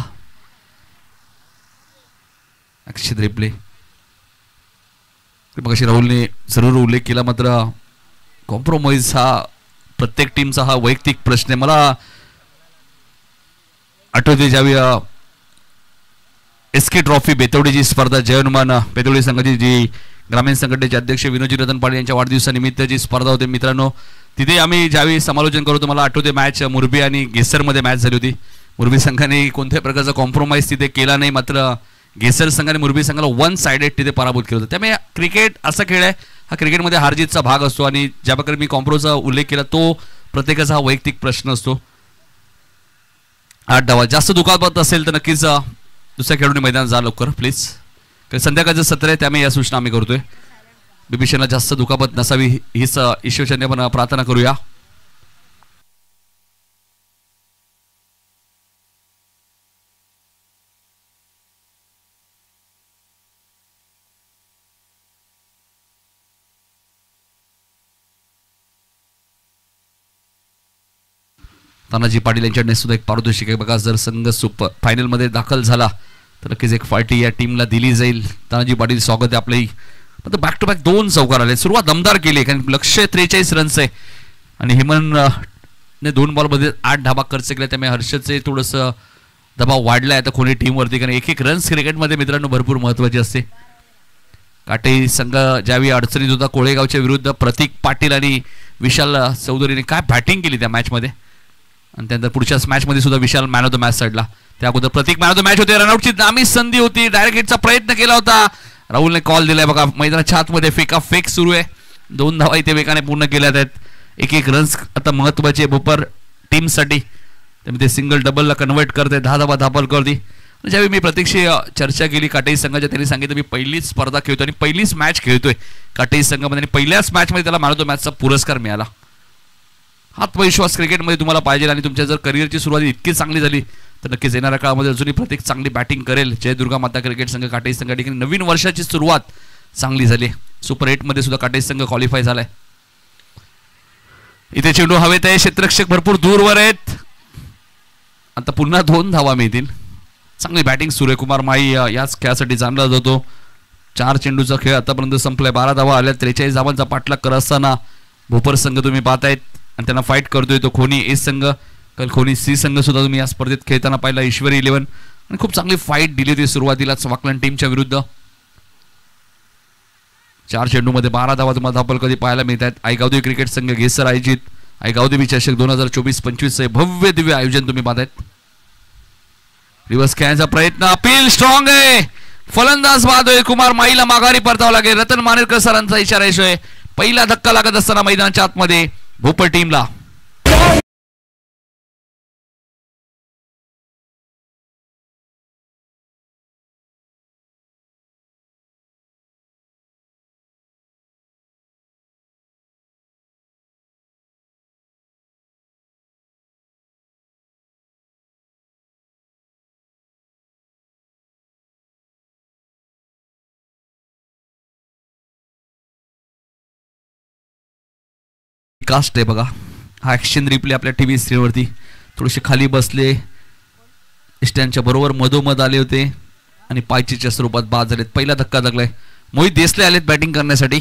Action replay. मग अशी राहुलने जरूर उल्लेख केला, मात्र कॉम्प्रोमाइज हा प्रत्येक टीमचा हा वैयक्तिक प्रश्न आहे. मला आठवते ज्यावेळी एसके ट्रॉफी बेतवडीची स्पर्धा जयनुमान बेतवडी संघाची जी ग्रामीण संघटनेचे अध्यक्ष विनोदजी रतन पाटील यांच्या वाढदिवसानिमित्त जी स्पर्धा होती मित्रांनो, तिथे आम्ही ज्यावेळी समालोचन करतो, मला आठवते मॅच मुरबी आणि गेसरमध्ये मॅच झाली होती. मुरबी संघाने कोणत्याही प्रकारचा कॉम्प्रोमाइज तिथे केला नाही, मात्र गेसर संघाने मुरबी संघाला 1 साइडेड तिथे पराभूत केलं होतं. त्यामुळे क्रिकेट असा खेळ आहे, हा क्रिकेटमध्ये हारजीतचा भाग असतो आणि ज्या प्रकारे मी कॉम्प्रोचा उल्लेख केला तो प्रत्येकाचा हा वैयक्तिक प्रश्न असतो. 8 धावा. जास्त दुखापत असेल तर नक्कीच दुसऱ्या खेळाडूने मैदानात जा लवकर प्लीज, कारण संध्याकाळचं सत्र आहे, त्यामुळे या सूचना आम्ही करतोय. बिभीषणला जास्त दुखापत नसावी हीच ईश्वरचरणी आपण प्रार्थना करूया. तानाजी पाटील यांच्याकडे सुद्धा एक पारितोषिक आहे बघा. जर संघ सुपर फायनलमध्ये दाखल झाला तर नक्कीच एक पार्टी या टीमला दिली जाईल. तानाजी पाटील स्वागत आहे आपलंही. बॅक टू बॅक 2 चौकार आले. सुरुवात दमदार केली, कारण लक्ष्य 43 रन्स आहे आणि हेमंतने 2 बॉलमध्ये 8 धाबा खर्च केला, त्यामुळे हर्षदचे थोडंसं दबाव वाढला आहे आता कोणी टीमवरती, कारण एक रन्स क्रिकेटमध्ये मित्रांनो भरपूर महत्त्वाची असते. काटे संघ ज्यावेळी अडचणीत होता कोळेगावच्या विरुद्ध प्रतीक पाटील आणि विशाल चौधरीने काय बॅटिंग केली त्या मॅचमध्ये, आणि त्यानंतर पुढच्याच मॅचमध्ये सुद्धा विशाल मॅन ऑफ द मॅच ठरला. त्या अगोदर प्रतीक मॅन ऑफ द मॅच होते. रनआउटची नामी संधी होती, डायरेक्ट हिटचा प्रयत्न केला होता, राहुलने कॉल दिलाय बघा. मैदानाच्या आतमध्ये फेक सुरू आहे. 2 धावा इथे वेगाने पूर्ण केल्या आहेत. एक रन्स आता महत्वाचे भोपर टीमसाठी, त्यामुळे ते सिंगल डबलला कन्वर्ट करते. 10 धावा धापल करते. ज्यावेळी मी प्रत्यक्षी चर्चा केली काटेई संघाच्या, त्यांनी सांगितलं मी पहिलीच स्पर्धा खेळतोय आणि पहिलीच मॅच खेळतोय काटेई संघामध्ये, आणि पहिल्याच मॅचमध्ये त्याला मॅन ऑफ द मॅचचा पुरस्कार मिळाला. आत्मविश्वास क्रिकेटमध्ये तुम्हाला पाहिजे, आणि तुमच्या जर करिअरची सुरुवात इतकी चांगली झाली तर नक्कीच येणाऱ्या काळामध्ये अजूनही प्रत्येक चांगली बॅटिंग करेल. जय दुर्गा माता क्रिकेट संघ काटेई संघ ठिकाणी नवीन वर्षाची सुरुवात चांगली झाली. सुपर 8 मध्ये सुद्धा काटेई संघ क्वालिफाय झालाय. इथे चेंडू हवेत आहे, क्षेत्ररक्षक भरपूर दूरवर आहेत. आता पुन्हा 2 धावा मिळतील. चांगली बॅटिंग सुरू आहे. कुमार माई याच खेळासाठी जाणला जातो. 4 चेंडूचा खेळ आतापर्यंत संपलाय. 12 धावा आल्या. 43 धावांचा पाठलाग करत असताना भोपर संघ तुम्ही पाहतायत आणि त्यांना फाईट करतोय तो खोनी ए संघ, काल खोनी सी संघ सुद्धा तुम्ही या स्पर्धेत खेळताना पाहिला. ईश्वरी 11 आणि खूप चांगली फाईट दिली होती सुरुवातीलाच वाकलन टीमच्या विरुद्ध. 4 चेंडूमध्ये 12 धावा तुम्हाला धापल कधी पाहायला मिळत आहेत. आईगावदेवी क्रिकेट संघ घेसर आयोजित आईगावदेवी चषक 2024-25 भव्य दिव्य आयोजन तुम्ही पाहतायत. रिव्हर्स खेळण्याचा प्रयत्न, अपील स्ट्रॉंग आहे. फलंदाज बाद होईल. कुमार माईला माघारी परतावं लागेल. रतन मानेरकर सरांचा इशारा येतोय. पहिला धक्का लागत असताना मैदानाच्या आतमध्ये भोपर टीमला. कास्ट आहे बघा. हा ॲक्शन रिप्ले आपल्या टीव्ही स्क्रीनवरती. थोडेसे खाली बसले, स्टँडच्या बरोबर मधोमध आले होते आणि पायचीच्या स्वरूपात बाद झालेत. पहिला धक्का लागलाय. मोहित देसले आलेत बॅटिंग करण्यासाठी.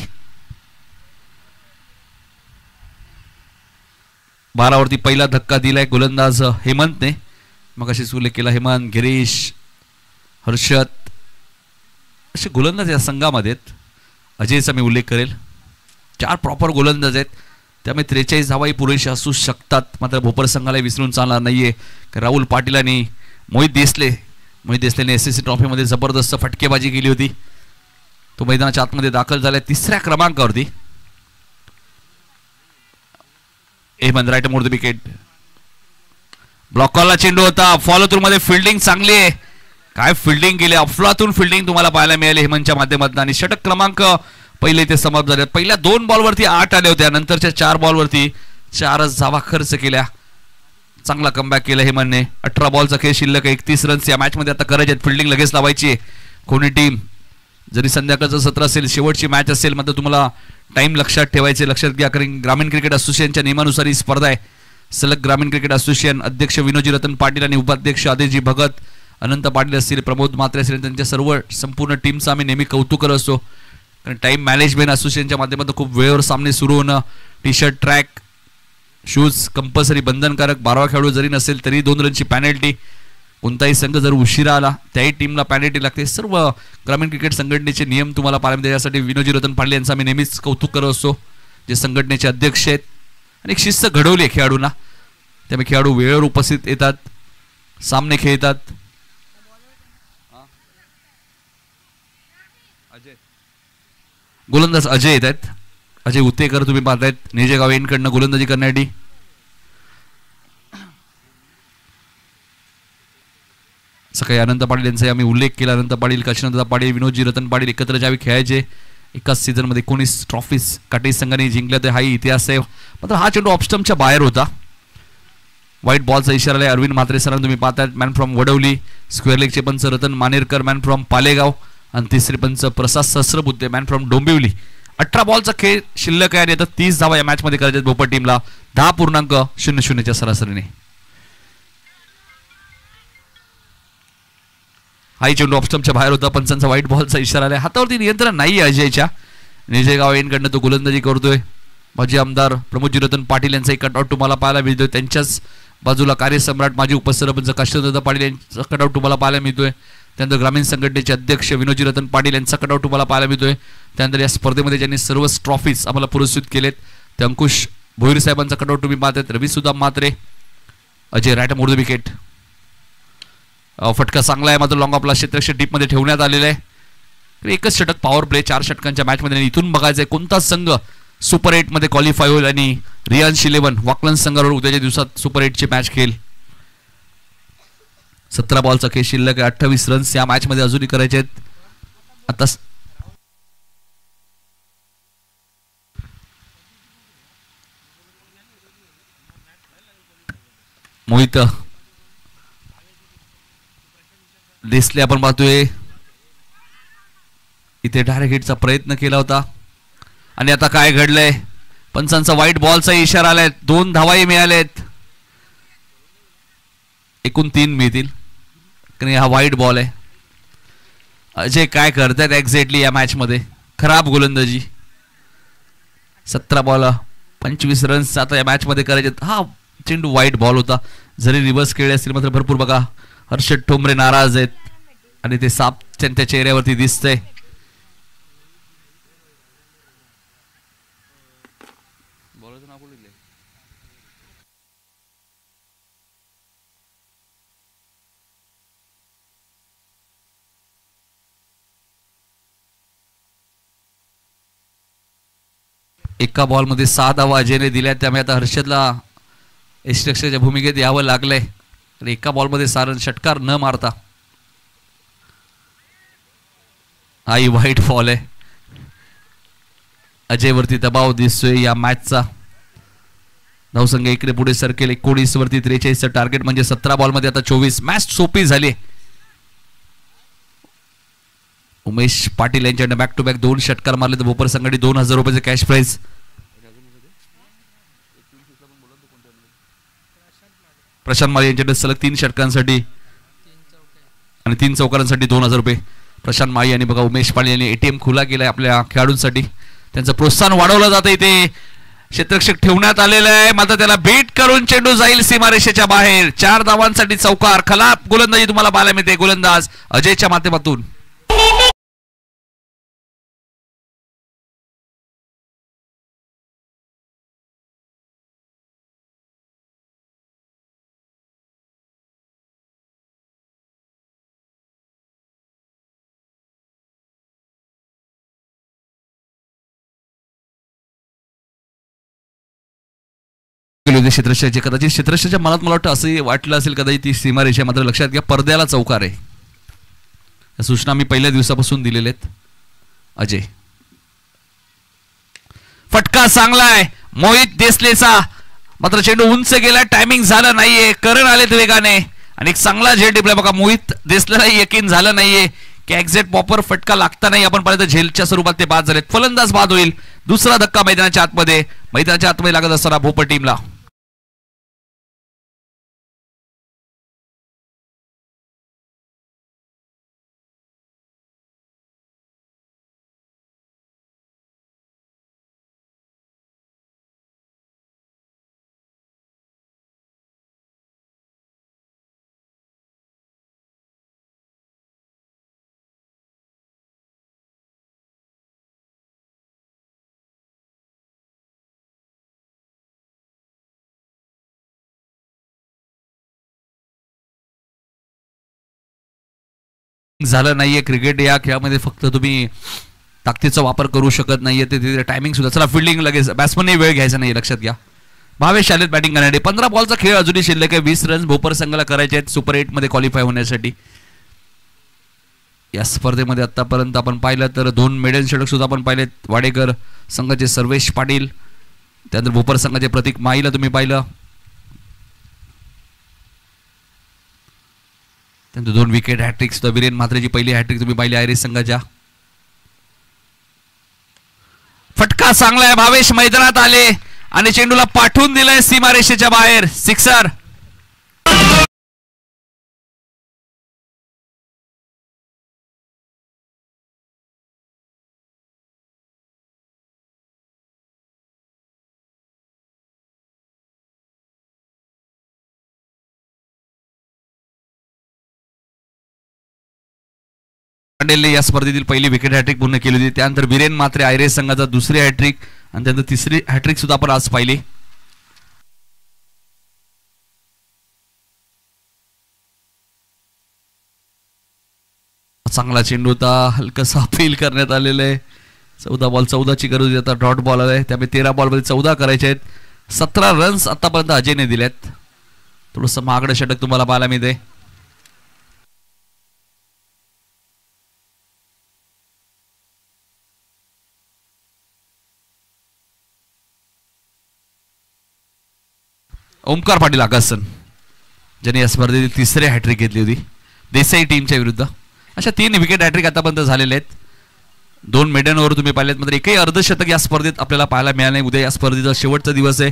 12 वरती पहिला धक्का दिलाय गोलंदाज हेमंतने. मग अशीच उल्लेख केला हेमंत, गिरीश, हर्षद असे गोलंदाज या संघामध्ये आहेत. अजयचा मी उल्लेख करेल. 4 प्रॉपर गोलंदाज आहेत. त्यामुळे 43 धावाही पुरेशा असू शकतात. मात्र भोपर संघाला विसरून चालणार नाहीये. राहुल पाटील आणि मोहित देसलेने SSC ट्रॉफीमध्ये जबरदस्त फटकेबाजी केली होती. तो मैदानाच्या आतमध्ये दाखल झालाय 3ऱ्या क्रमांकावरती. Hemant right more the wicket. Block कॉलला चेंडू होता. फॉलो थ्रू मध्ये फिल्डिंग चांगली आहे. काय फिल्डिंग केली, अफलातून फिल्डिंग तुम्हाला पाहायला मिळाली हेमंतच्या माध्यमातून. आणि षटक क्रमांक पहिले ते समाप्त झाले. पहिल्या 2 बॉलवरती 8 आले होत्या, नंतरच्या 4 बॉलवरती 4च धावा खर्च केल्या. चांगला कमबॅक केला हेमंतने. 18 बॉलचा खेळ शिल्लक, 31 रन्स या मॅच मध्ये आता करायचे. फिल्डिंग लगेच लावायची आहे. कोणी टीम जरी संध्याकाळचं सत्र असेल, शेवटची मॅच असेल, मात्र तुम्हाला टाइम लक्षात ठेवायचे. लक्षात घ्या, कारण ग्रामीण क्रिकेट असोसिएशनच्या नियमानुसार ही स्पर्धा आहे. सलग ग्रामीण क्रिकेट असोसिएशन अध्यक्ष विनोजी रतन पाटील आणि उपाध्यक्ष आदेशजी भगत, अनंत पाटील असतील, प्रमोद म्हात्रे असतील, त्यांच्या सर्व संपूर्ण टीमचं आम्ही नेहमी कौतुक करत असतो. कारण टाइम मॅनेजमेंट असोसिएशनच्या माध्यमातून खूप वेळेवर सामने सुरू होणं. T shirt, track, shoes compulsory बंधनकारक. 12वा खेळाडू जरी नसेल तरी 2 रनची पॅनल्टी. कोणताही संघ जर उशिरा आला त्याही टीमला पॅनल्टी लागते. सर्व ग्रामीण क्रिकेट संघटनेचे नियम तुम्हाला पाहायला मिळते. यासाठी विनोजी रतन पाटील यांचं आम्ही नेहमीच कौतुक करत असतो, जे संघटनेचे अध्यक्ष आहेत. आणि एक शिस्त घडवली आहे खेळाडूंना. त्यामुळे खेळाडू वेळेवर उपस्थित येतात, सामने खेळतात. गोलंदाज अजय येत आहेत. अजय उतेकर तुम्ही पाहतायत. निजेगाव एंडकडनं गोलंदाजी करण्यासाठी. सकाळी अनंत पाटील यांचा आम्ही उल्लेख केला. अनंत पाटील, काशीनाथ पाटील, विनोदजी रतन पाटील एकत्र ज्यावेळी खेळायचे. एकाच सीझनमध्ये 19 ट्रॉफीज काटेज संघाने जिंकल्या, तर हाही इतिहास आहे. मात्र हा चेंडू ऑफस्टम्पच्या बाहेर होता. व्हाईट बॉलचा इशारा आहे. अरविंद म्हात्रे सरांना तुम्ही पाहतायत. Man from Vadavali. स्क्वेअर लेगचे पंच रतन मानेरकर, मॅन फ्रॉम पालेगाव. आणि तिसरे पंच प्रसाद सहस्रबुद्धे, मॅन फ्रॉम डोंबिवली. 18 बॉलचा खेळ शिल्लक आहे आणि आता 30 धावा या मॅच मध्ये करायच्या भोपर टीमला 10.00च्या सरासरीने. हाई चेंडू ऑफस्टम्पच्या बाहेर होता. पंचांचा व्हाईट बॉलचा इशारा आला. हातावरती नियंत्रण नाही अजयच्या. निजेगाव एंडकडनं तो गोलंदाजी करतोय. माजी आमदार प्रमोदजी रतन पाटील यांचा एक कटआउट तुम्हाला पाहायला मिळतोय. त्यांच्याच बाजूला कार्यसम्राट माजी उपसरपंच काशीनाथ पाटील यांचा कटआउट तुम्हाला पाहायला मिळतोय. त्यानंतर ग्रामीण संघटनेचे अध्यक्ष विनोदजी रतन पाटील यांचा कटआउट तुम्हाला पाहायला मिळतोय. त्यानंतर या स्पर्धेमध्ये ज्यांनी सर्व ट्रॉफीज आम्हाला पुरस्कृत केलेत ते अंकुश भोईर साहेबांचा कटआउट तुम्ही पाहतायत. Ravi Sudam Mhatre, Ajay right more the wicket. फटका चांगला आहे, मात्र लॉंग ऑफला क्षेत्ररक्षक डीप मध्ये ठेवण्यात आलेला आहे. एकच षटक पॉवर प्ले 4 षटकांच्या मॅच मध्ये. इथून बघायचंय कोणता संघ सुपर 8 मध्ये क्वालिफाय होईल आणि रियांश 11 वाकलन्स संघावर उद्याच्या दिवसात सुपर 8 ची मॅच खेळेल. 17 बॉलचा खेळ शिल्लक आहे. 28 रन्स या मॅच मध्ये अजूनही करायचे आहेत. आता मोहित देसले आपण पाहतोय इथे डायरेक्ट हिटचा प्रयत्न केला होता. आणि आता काय घडलंय, पंचांचा व्हाईट बॉलचा इशारा आलाय. 2 धावाही मिळालेत. एकूण 3 मिळतील कारण हा व्हाईट बॉल आहे. अजय काय करतायत एक्झॅक्टली या मॅच मध्ये, खराब गोलंदाजी. 17 बॉल 25 रन्स आता या मॅच मध्ये करायचे. हा चेंडू व्हाईट बॉल होता. जरी रिव्हर्स खेळले असतील मात्र भरपूर बघा हर्षद ठोंबरे नाराज आहेत आणि ते साप त्यांच्या चेहऱ्यावरती दिसतंय. एका बॉल मध्ये 6 धावा अजयने दिल्या. त्यामुळे आता हर्षदला यष्टीरक्षकाच्या भूमिकेत यावं लागलंय. एका बॉल मध्ये 6 रन षटकार न मारता. हाही व्हाईट बॉल आहे. अजय वरती दबाव दिसतोय या मॅचचा. धावसंघ इकडे पुढे सरकेल. 19 वरती 43 टार्गेट म्हणजे 17 बॉल मध्ये आता 24. मॅच सोपी झाली. उमेश पाटील यांच्याकडे बॅक टू बॅक 2 षटकार मारले तर भोपर संघाने 2000 रुपयाचे कॅश प्राइज. प्रशांत माळी यांच्याकडे सलग 3 षटकांसाठी आणि 3 चौकारांसाठी 2000 रुपये. प्रशांत माळी आणि बघा उमेश पाटील यांनी ATM खुला केलाय आपल्या खेळाडूंसाठी. त्यांचं प्रोत्साहन वाढवलं जातं. इथे क्षेत्ररक्षक ठेवण्यात आलेलं आहे. मात्र त्याला बीट करून चेंडू जाईल सीमारेषेच्या बाहेर. 4 धावांसाठी चौकार. खलाप गोलंदाजी तुम्हाला पाहायला मिळते गोलंदाज अजयच्या माध्यमातून. पहिले क्षेत्ररक्षकाचे कदाचित क्षेत्ररक्षकाच्या मनात मला वाटतं असंही वाटलं असेल कदाचित ती सीमारेषा, मात्र लक्षात घ्या पडद्याला चौकार आहे. या सूचना मी पहिल्या दिवसापासून दिलेल्या आहेत. अजय फटका चांगला आहे मोहित देसलेचा, मात्र चेंडू उंच गेला, टायमिंग झालं नाहीये, करण आलेत वेगाने आणि एक चांगला झेल टिपलाय बघा. मोहित देसलेला यकीन झालं नाहीये की एक्झॅक्ट प्रॉपर फटका लागता नाही. आपण पाहिलं तर झेलच्या स्वरूपात ते बाद झालेत. फलंदाज बाद होईल. दुसरा धक्का मैदानाच्या आतमध्ये लागत असताना भोपर टीमला. झालं नाहीये. क्रिकेट या खेळामध्ये फक्त तुम्ही ताकदीचा वापर करू शकत नाहीये, ते टायमिंग सुद्धा. चला फिल्डिंग लगेच, बॅट्समनने वेळ घ्यायचा नाही, लक्षात घ्या. भावेश आलेत बॅटिंग करण्यासाठी. 15 बॉलचा खेळ अजूनही शिल्लक आहे. 20 रन्स भोपर संघाला करायचे आहेत सुपर 8 मध्ये क्वालिफाय होण्यासाठी. या स्पर्धेमध्ये आतापर्यंत आपण पाहिलं तर 2 मेडल षटक सुद्धा आपण पाहिलेत. वाडेकर संघाचे सर्वेश पाटील, त्यानंतर भोपर संघाचे प्रतीक माईला तुम्ही पाहिलं. त्यानंतर 2 विकेट हॅट्रिक सुद्धा. वीरेन म्हात्रेची पहिली हॅट्रिक तुम्ही पाहिली आयरिश संघाच्या. फटका चांगला आहे. भावेश मैदानात आले आणि चेंडूला पाठवून दिलाय सीमारेषेच्या बाहेर. सिक्सर. या स्पर्धेतील पहिली विकेट हॅट्रिक पूर्ण केली होती. त्यानंतर वीरेन म्हात्रे आयरेस संघाचा दुसरी हॅट्रिक आणि त्यानंतर तिसरी हॅट्रिक सुद्धा आपण आज पाहिली. चांगला चेंडू होता, हलकासा अपील करण्यात आलेलं आहे. 14 बॉल 14ची गरज होती, आता डॉट बॉल आहे, त्यामुळे 13 बॉल मध्ये 14 करायचे आहेत. 17 रन्स आतापर्यंत अजयने दिलेत. थोडंसं महागडं षटक तुम्हाला पाहायला मिळते. ओमकार पाटील आगासन ज्यांनी या स्पर्धेतील तिसरी हॅट्रिक घेतली होती देसाई टीमच्या विरुद्ध. अशा 3 विकेट हॅट्रिक आतापर्यंत झालेले आहेत. 2 मेडनवर तुम्ही पाहिलेत, मात्र एकही अर्धशतक या स्पर्धेत आपल्याला पाहायला मिळालं नाही. उद्या या स्पर्धेचा शेवटचा दिवस आहे.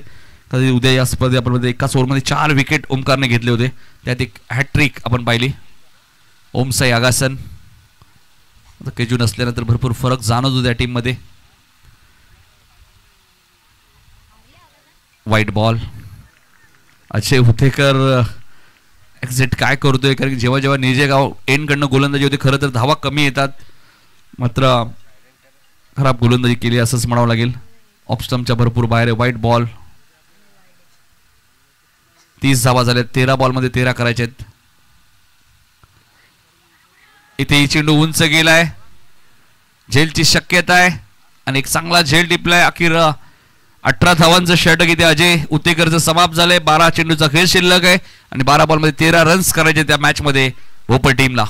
कधी उद्या या स्पर्धेत आपण एकाच ओव्हरमध्ये 4 विकेट ओमकारने घेतले होते, त्यात एक हॅट्रिक आपण पाहिली. ओमसाई आगासन केजू नसल्यानंतर भरपूर फरक जाणवत होता या टीममध्ये. White ball. Akshay Hutekar exit काय करतोय, कारण की जेव्हा जेव्हा निजेगाव एंड कडनं गोलंदाजी होते खरं तर धावा कमी येतात, मात्र खराब गोलंदाजी केली असंच म्हणावं लागेल. ऑफ स्टंपच्या भरपूर बाहेर आहे. White ball. 30 धावा झाल्या. 13 बॉलमध्ये 13 करायचे आहेत. इथे चेंडू उंच गेलाय, झेलची शक्यता आहे आणि एक चांगला झेल टिपलाय. अखेर 18 धावांचं षटक इथे अजय उतेकरचं समाप्त झालंय. 12 चेंडूचा खेळ शिल्लक आहे आणि 12 बॉलमध्ये 13 रन्स करायचे त्या मॅच मध्ये भोपर टीमला.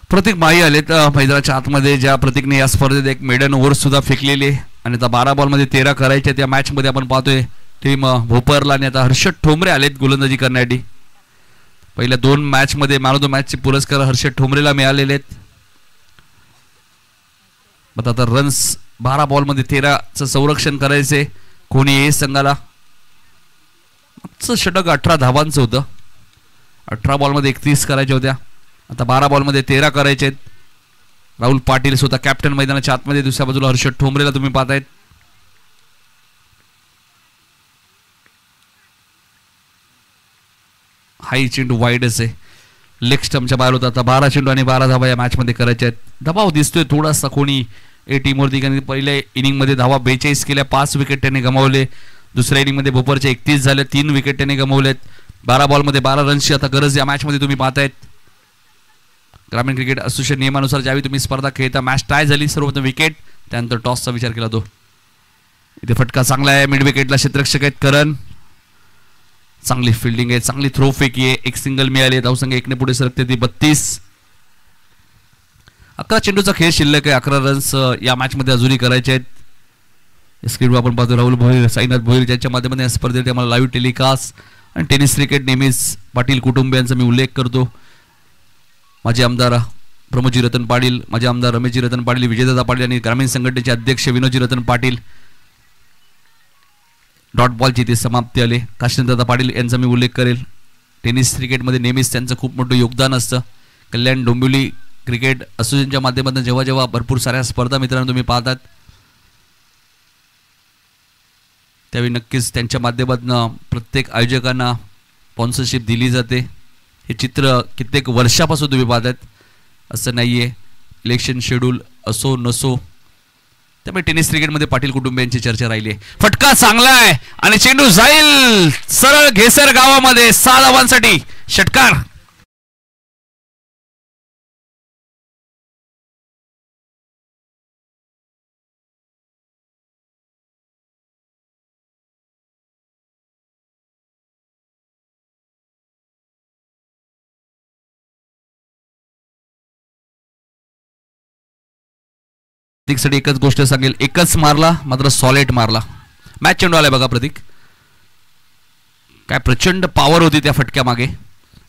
प्रतीक माई आलेत मैदानाच्या आतमध्ये, ज्या प्रतीकने या स्पर्धेत एक मेडन ओव्हर सुद्धा फेकलेली आणि आता 12 बॉलमध्ये 13 करायचे. त्या मॅच मध्ये आपण पाहतोय टीम भोपरला आणि आता हर्षद ठोंबरे आलेत गोलंदाजी करण्यासाठी. पहिल्या 2 मॅच मध्ये मॅन ऑफ द मॅचचे पुरस्कार हर्षद ठोंबरेला मिळालेले आहेत. आता रन्स 12 बॉलमध्ये 13चं संरक्षण करायचे कोणी ए संघाला. षटक 18 धावांचं होतं 18 बॉलमध्ये 31 करायच्या होत्या, आता 12 बॉलमध्ये 13 करायचे आहेत. राहुल पाटील स्वतः कॅप्टन मैदानाच्या आतमध्ये, दुसऱ्या बाजूला हर्षद ठोंबरेला तुम्ही पाहतायत. हाई चेंडू वाईडच आहे, लेग स्टम्पच्या बाहेर होता. आता 12 चेंडू आणि 12 धावा या मॅच मध्ये करायच्या आहेत. दबाव दिसतोय थोडासा कोणी ए टीमवरती, कारण पहिल्या इनिंग मध्ये धावा 42 केल्या, 5 विकेट त्याने गमावले. दुसऱ्या इनिंग मध्ये भोपरचे 31 झाले, 3 विकेट त्याने गमावलेत. 12 बॉलमध्ये 12 रन्सची आता गरज या मॅच मध्ये तुम्ही पाहतायत. ग्रामीण क्रिकेट असोसिएशन नियमानुसार ज्यावेळी तुम्ही स्पर्धा खेळता, मॅच टाय झाली, सर्वप्रथम विकेट, त्यानंतर टॉसचा विचार केला जातो. इथे फटका चांगला आहे, मिड विकेटला क्षेत्ररक्षक आहेत करण. चांगली फिल्डिंग आहे, चांगली थ्रो फेकी आहे, एक सिंगल मिळाली. धावसंख्या 1 ने पुढे सरकते ती 32. 11 चेंडूचा खेळ शिल्लक आहे, 11 रन्स या मॅच मध्ये अजूनही करायचे आहेत. स्क्रीनवर आपण पाहतो राहुल भोईर, साईनाथ भोईर ज्यांच्या माध्यमातून या स्पर्धेत आम्हाला लाईव्ह टेलिकास्ट. आणि टेनिस क्रिकेट नेहमीच पाटील कुटुंबियांचा मी उल्लेख करतो. माजी आमदार प्रमोदजी रतन पाटील, माजी आमदार रमेशजी रतन पाटील, विजयदादा पाटील आणि ग्रामीण संघटनेचे अध्यक्ष विनोदजी रतन पाटील. डॉट बॉलची ती समाप्ती आली. काशीनाथदादा पाटील यांचा मी उल्लेख करेल. टेनिस क्रिकेटमध्ये नेहमीच त्यांचं खूप मोठं योगदान असतं. कल्याण डोंबिवली क्रिकेट असोसिएशनच्या माध्यमातून जेव्हा जेव्हा भरपूर साऱ्या स्पर्धा मित्रांनो तुम्ही पाहतात, त्यावेळी नक्कीच त्यांच्या माध्यमातून प्रत्येक आयोजकांना स्पॉन्सरशिप दिली जाते. हे चित्र कित्येक वर्षापासून तुम्ही पाहतात, असं नाही आहे. इलेक्शन शेड्यूल असो नसो, त्यामुळे टेनिस क्रिकेटमध्ये पाटील कुटुंबियांची चर्चा राहिली आहे. फटका चांगला आहे आणि चेंडू जाईल सरळ घेसर गावामध्ये 6 धावांसाठी. षटकार प्रतीकसाठी एकच गोष्ट सांगेल, एकच मारला मात्र सॉलिड मारला. मॅच चेंडू आलाय बघा प्रतीक, काय प्रचंड पॉवर होती त्या फटक्या मागे.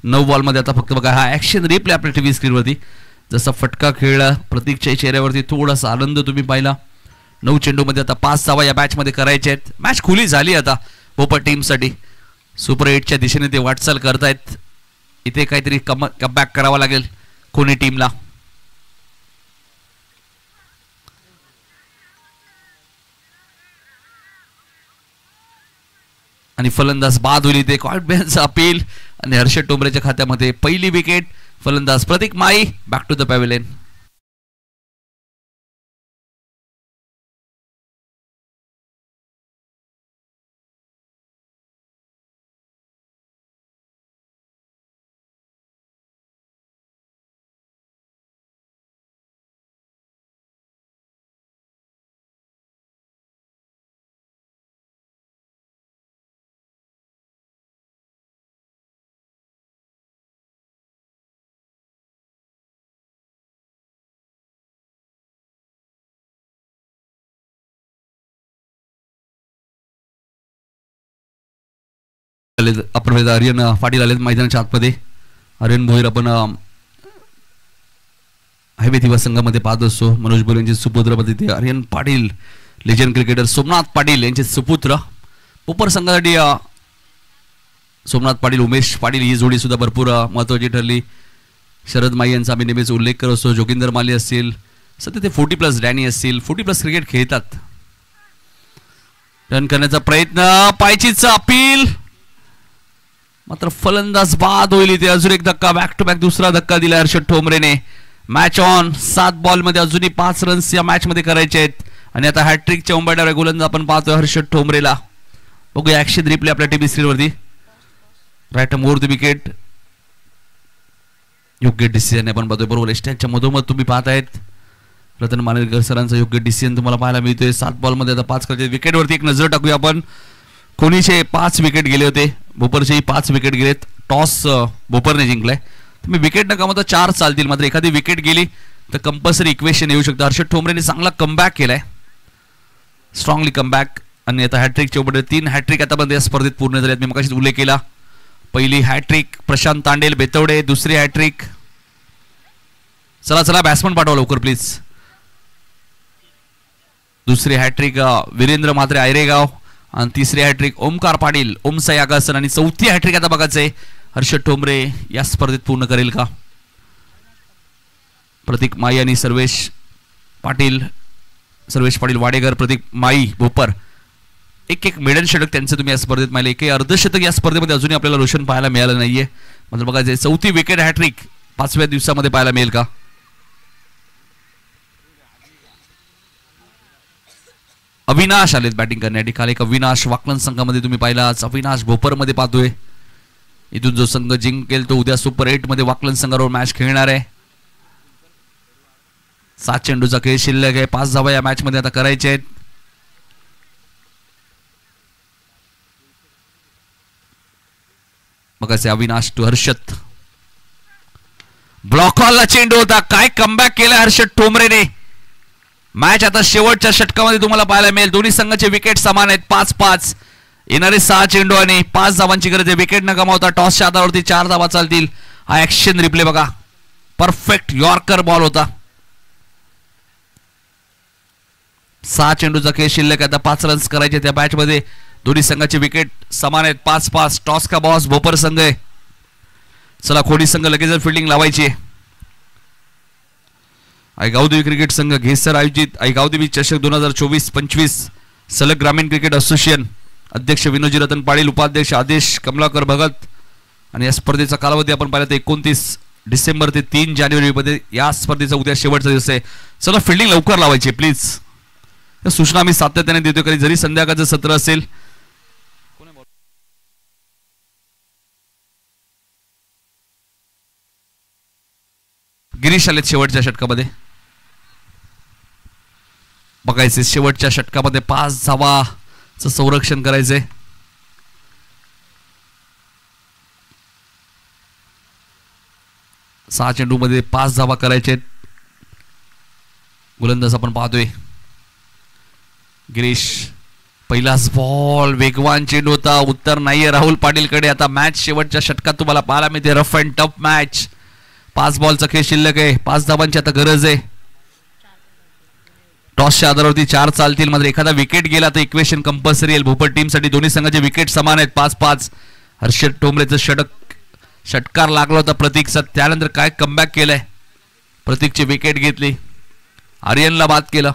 9 बॉलमध्ये आता फक्त बघा हा ऍक्शन रिप्ले आपल्या टीव्ही स्क्रीनवरती, जसा फटका खेळला प्रतीकच्या चेहऱ्यावरती थोडासा आनंद तुम्ही पाहिला. 9 चेंडूमध्ये आता 5 धावा या मॅच मध्ये करायच्या आहेत. मॅच खुली झाली आता भोपर टीमसाठी. सुपर 8च्या दिशेने ते वाटचाल करतायत. इथे काहीतरी कमबॅक करावा लागेल कोणी टीमला. आणि फलंदाज बाद होईल ते कॉन्फिडन्स अपील आणि हर्षद टोंबरेच्या खात्यामध्ये पहिली विकेट. फलंदाज Pratik Mai back to the pavilion. अप्रवेद आर्यन पाटील आले मैदानाच्या आतमध्ये. आर्यन भोईर आपण हायवे दिवस संघामध्ये पाहत असतो. मनोज भोईर यांचे सुपुत्र पती आर्यन पाटील, लेजंड क्रिकेटर सोमनाथ पाटील यांचे सुपुत्र. पोपर संघासाठी सोमनाथ पाटील उमेश पाटील ही जोडी सुद्धा भरपूर महत्वाची ठरली. शरद माई यांचा आम्ही नेहमीच उल्लेख करत असतो. जोगिंदर माली असतील, सध्या ते 40+ डॅनी असतील, 40+ क्रिकेट खेळतात. रन करण्याचा प्रयत्न, पायचीचा अपील, मात्र फलंदाज बाद होईल इथे. अजून एक धक्का, बॅक टू बॅक दुसरा धक्का दिला हर्षद ठोंबरेने. Match on. 7 बॉलमध्ये अजूनही 5 रन्स या मॅच मध्ये करायचे आहेत. आणि आता हॅट्रिकच्या उंबरठ्यावर गोलंदाज आपण पाहतोय हर्षद ठोंबरेला. बघूया ऍक्शन रिप्ले आपल्या टीव्ही स्क्रीनवरती. राईट मोर द विकेट, योग्य डिसिजन आपण पाहतोय. बरोबर स्टँडच्या मधोमध तुम्ही पाहतायत रतन मानेरकर सरांचा योग्य डिसिजन तुम्हाला पाहायला मिळतोय. 7 बॉलमध्ये आता 5 करायचे. विकेटवरती एक नजर टाकूया आपण. कोणीचे 5 विकेट गेले होते, भोपरचेही 5 विकेट गेलेत. टॉस भोपरने जिंकलाय. तुम्ही विकेट न कमवता 4 चालतील, मात्र एखादी विकेट गेली तर कंपल्सरी इक्वेशन येऊ शकतं. हर्षद ठोंबरेने चांगला कमबॅक केलाय, स्ट्रॉंगली कमबॅक. आणि आता हॅट्रिकच्या उपर 3 हॅट्रिक आता पण या स्पर्धेत पूर्ण झाल्यात. मी मगाशीच उल्लेख केला. पहिली हॅट्रिक प्रशांत तांडेल बेतवडे, दुसरी हॅट्रिक, चला चला बॅट्समन पाठवा लवकर प्लीज. दुसरी हॅट्रिक वीरेंद्र म्हात्रे आयरेगाव, आणि तिसरी हॅट्रिक ओमकार पाटील ओमसाई आगासन, आणि चौथी हॅट्रिक आता बघायचंय हर्षद ठोंबरे या स्पर्धेत पूर्ण करेल का? प्रतीक माई आणि सर्वेश पाटील वाडेकर, प्रतीक माई भोपर एक मेडल षटक त्यांचं तुम्ही या स्पर्धेत पाहिलं. एक अर्धशतक या स्पर्धेमध्ये अजूनही आपल्याला रोशन पाहायला मिळालं नाहीये. म्हणजे बघा जे चौथी विकेट हॅट्रिक 5व्या दिवसामध्ये पाहायला मिळेल का? अविनाश आलेत बॅटिंग करण्यासाठी. काल एक अविनाश वाकलन संघामध्ये तुम्ही पाहिला, आज अविनाश भोपरमध्ये पाहतोय. इथून जो संघ जिंकेल तो उद्या सुपर 8 मध्ये वाकलन संघावर मॅच खेळणार आहे. 7 चेंडूचा खेळ शिल्लक आहे. 5 धावा या मॅच मध्ये आता करायचे आहेत. मग असे अविनाश टू हर्षद. ब्लॉक हॉलला चेंडू होता. काय कमबॅक केलं हर्षद ठोंबरेने. मॅच आता शेवटच्या षटकामध्ये तुम्हाला पाहायला मिळेल. दोन्ही संघाचे विकेट समान आहेत. 5-5 येणारे 6 चेंडू आणि 5 धावांची गरज आहे. विकेट न गमावता टॉसच्या आधारावरती 4 धावा चालतील. हा ऍक्शन रिप्ले बघा. परफेक्ट यॉर्कर बॉल होता. 6 चेंडूचा खेळ शिल्लक आता 5 रन्स करायचे त्या मॅच मध्ये. दोन्ही संघाचे विकेट समान आहेत. 5-5 टॉस का बॉस भोपर संघ आहे. चला खोडी संघ लगेच फिल्डिंग लावायची आहे. आईगावदेवी क्रिकेट संघ घेसर आयोजित आईगावदेवी चषक 2024-25 सलग ग्रामीण क्रिकेट असोसिएशन अध्यक्ष विनोजी रतन पाटील, उपाध्यक्ष आदेश कमलाकर भगत. आणि या स्पर्धेचा कालावधी आपण पाहिला तर 29 डिसेंबर ते 3 जानेवारी मध्ये या स्पर्धेचा उद्या शेवटचा दिवस आहे. चला फिल्डिंग लवकर लावायची प्लीज. सूचना आम्ही सातत्याने देतो. कधी जरी संध्याकाळचं सत्र असेल. गिरीश आलेत शेवटच्या षटकामध्ये. बघायचे शेवटच्या षटकामध्ये 5 धावाचं संरक्षण करायचंय. सहा चेंडू मध्ये 5 धावा करायचे. गोलंदाज आपण पाहतोय गिरीश. पहिलाच बॉल वेगवान चेंडू होता. उत्तर नाहीये राहुल पाटील कडे. आता मॅच शेवटच्या षटकात तुम्हाला पाहायला मिळते. Rough and tough match. 5 बॉलचा खेळ शिल्लक आहे. 5 धावांची आता गरज आहे. टॉसच्या आधारावरती 4 चालतील. मात्र एखादा विकेट गेला तर इक्वेशन कंपल्सरी येईल भोपर टीम साठी. दोन्ही संघाचे विकेट समान आहेत. 5-5 हर्षद ठोंबरेचं षटकार लागला होता प्रतीकचा. त्यानंतर काय कमबॅक केलंय. प्रतीकची विकेट घेतली. आर्यनला बाद केलं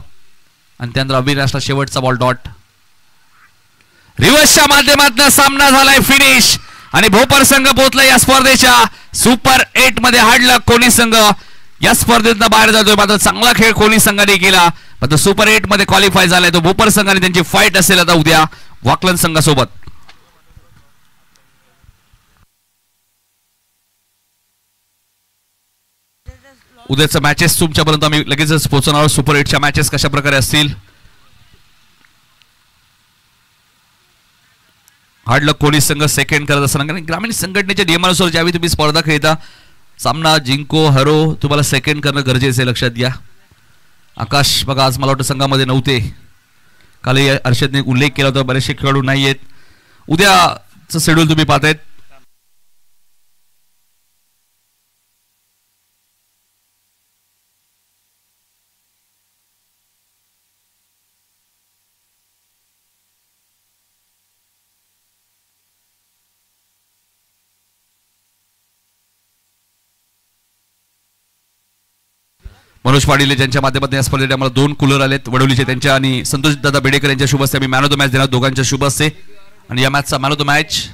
आणि त्यानंतर अविनाशला शेवटचा बॉल डॉट. रिव्हर्सच्या माध्यमातून सामना झालाय फिनिश आणि भोपर संघ पोहोचला या स्पर्धेच्या सुपर 8 मध्ये. हाडला कोणी संघ या स्पर्धेतनं बाहेर जातोय. मात्र चांगला खेळ कोणी संघाने केला. मात्र सुपर 8 मध्ये क्वालिफाय झालाय तो भोपर संघाने. त्यांची फाईट असेल आता उद्या वाकलन संघासोबत. उद्याच्या मॅचेस तुमच्यापर्यंत आम्ही लगेचच पोहोचणार आहोत. सुपर 8च्या मॅचेस कशा प्रकारे असतील. हार्डलक कोणी संघ सेकंड करत असताना कारण ग्रामीण संघटनेच्या नियमानुसार ज्यावेळी तुम्ही स्पर्धा खेळता सामना जिंको हरो तुम्हाला सेकंड करणं गरजेचं आहे. लक्षात घ्या. आकाश बघा आज मला वाटतं संघामध्ये नव्हते. काल हर्षदने उल्लेख केला होता बरेचसे खेळाडू नाही आहेत. उद्याचं शेड्यूल तुम्ही पाहतायत. मनोज पाटील ज्यांच्या माध्यमातून या स्पर्धेत आम्हाला 2 कूलर आलेत वडवलीचे त्यांच्या आणि संतोष दादा बेडेकर यांच्या शुभ हस्ते आम्ही मॅन ऑफ द मॅच देणार. दोघांच्या शुभ हस्ते. आणि या मॅचचा man of the match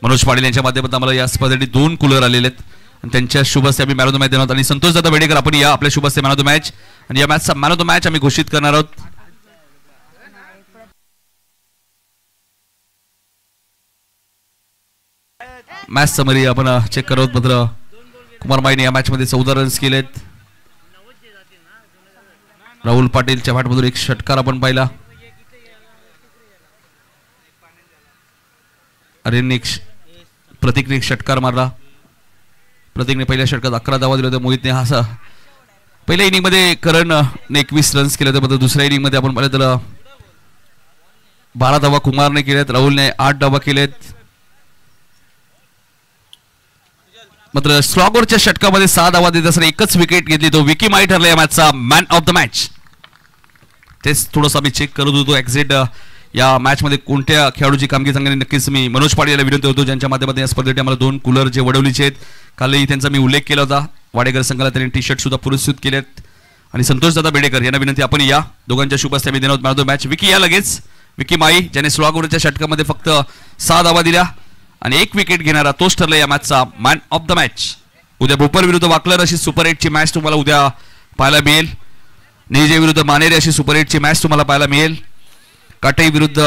Manoj Patil यांच्या माध्यमातून आम्हाला या स्पर्धेसाठी 2 कूलर आलेले आहेत आणि त्यांच्या शुभ हस्ते आम्ही मॅन ऑफ द मॅच देणार. आणि संतोष दादा बेडेकर आपण या आपल्या शुभ हस्ते मॅन ऑफ द मॅच. आणि या मॅचचा मॅन ऑफ द मॅच आम्ही घोषित करणार आहोत. मॅच समरी आपण चेक करत. मात्र कुमार माईने या मॅच मध्ये 14 रन्स केलेत. राहुल पाटीलच्या बॅटमधून एक षटकार आपण पाहिला. अरेंने प्रतीकने एक षटकार मारला. प्रतीकने पहिल्या षटकात 11 धावा दिल्या होत्या. मोहितने हा पहिल्या इनिंग मध्ये करणने 21 रन्स केले होते. मात्र दुसऱ्या इनिंग मध्ये आपण पाहिलं तर 12 धावा कुमारने केल्यात. राहुलने 8 धावा केलेत. मात्र स्लॉगरच्या षटकामध्ये 6 धावा देत असताना एकच विकेट घेतली. तो विकी माई ठरला या मॅचचा मॅन ऑफ द मॅच. तेच थोडंसं आम्ही चेक करत होतो एक्झिट या मॅचमध्ये कोणत्या खेळाडूची कामगिरी चांगली. नक्कीच मी मनोज पाटील याला विनंती होतो ज्यांच्या माध्यमातून या स्पर्धेत आम्हाला 2 कूलर जे वडवलीचे आहेत. कालही त्यांचा मी उल्लेख केला होता. वाडेकर संघाला त्यांनी टी शर्ट सुद्धा पुरस्कृत केलेत. आणि संतोषदादा बेडेकर यांना विनंती आपण या दोघांच्या शुभ हस्ते मी देणार आहोत man of the match. Vicky या लगेच. विकी माई ज्याने 16 ओव्हरच्या षटकामध्ये फक्त 6 धावा दिल्या आणि 1 विकेट घेणारा तोच ठरला या मॅचचा मॅन ऑफ द मॅच. उद्या भोपर विरुद्ध वाकलर अशी सुपर 8 ची मॅच तुम्हाला उद्या पाहायला मिळेल. निजे विरुद्ध मानेरे अशी सुपर 8 ची मॅच तुम्हाला पाहायला मिळेल. काटई विरुद्ध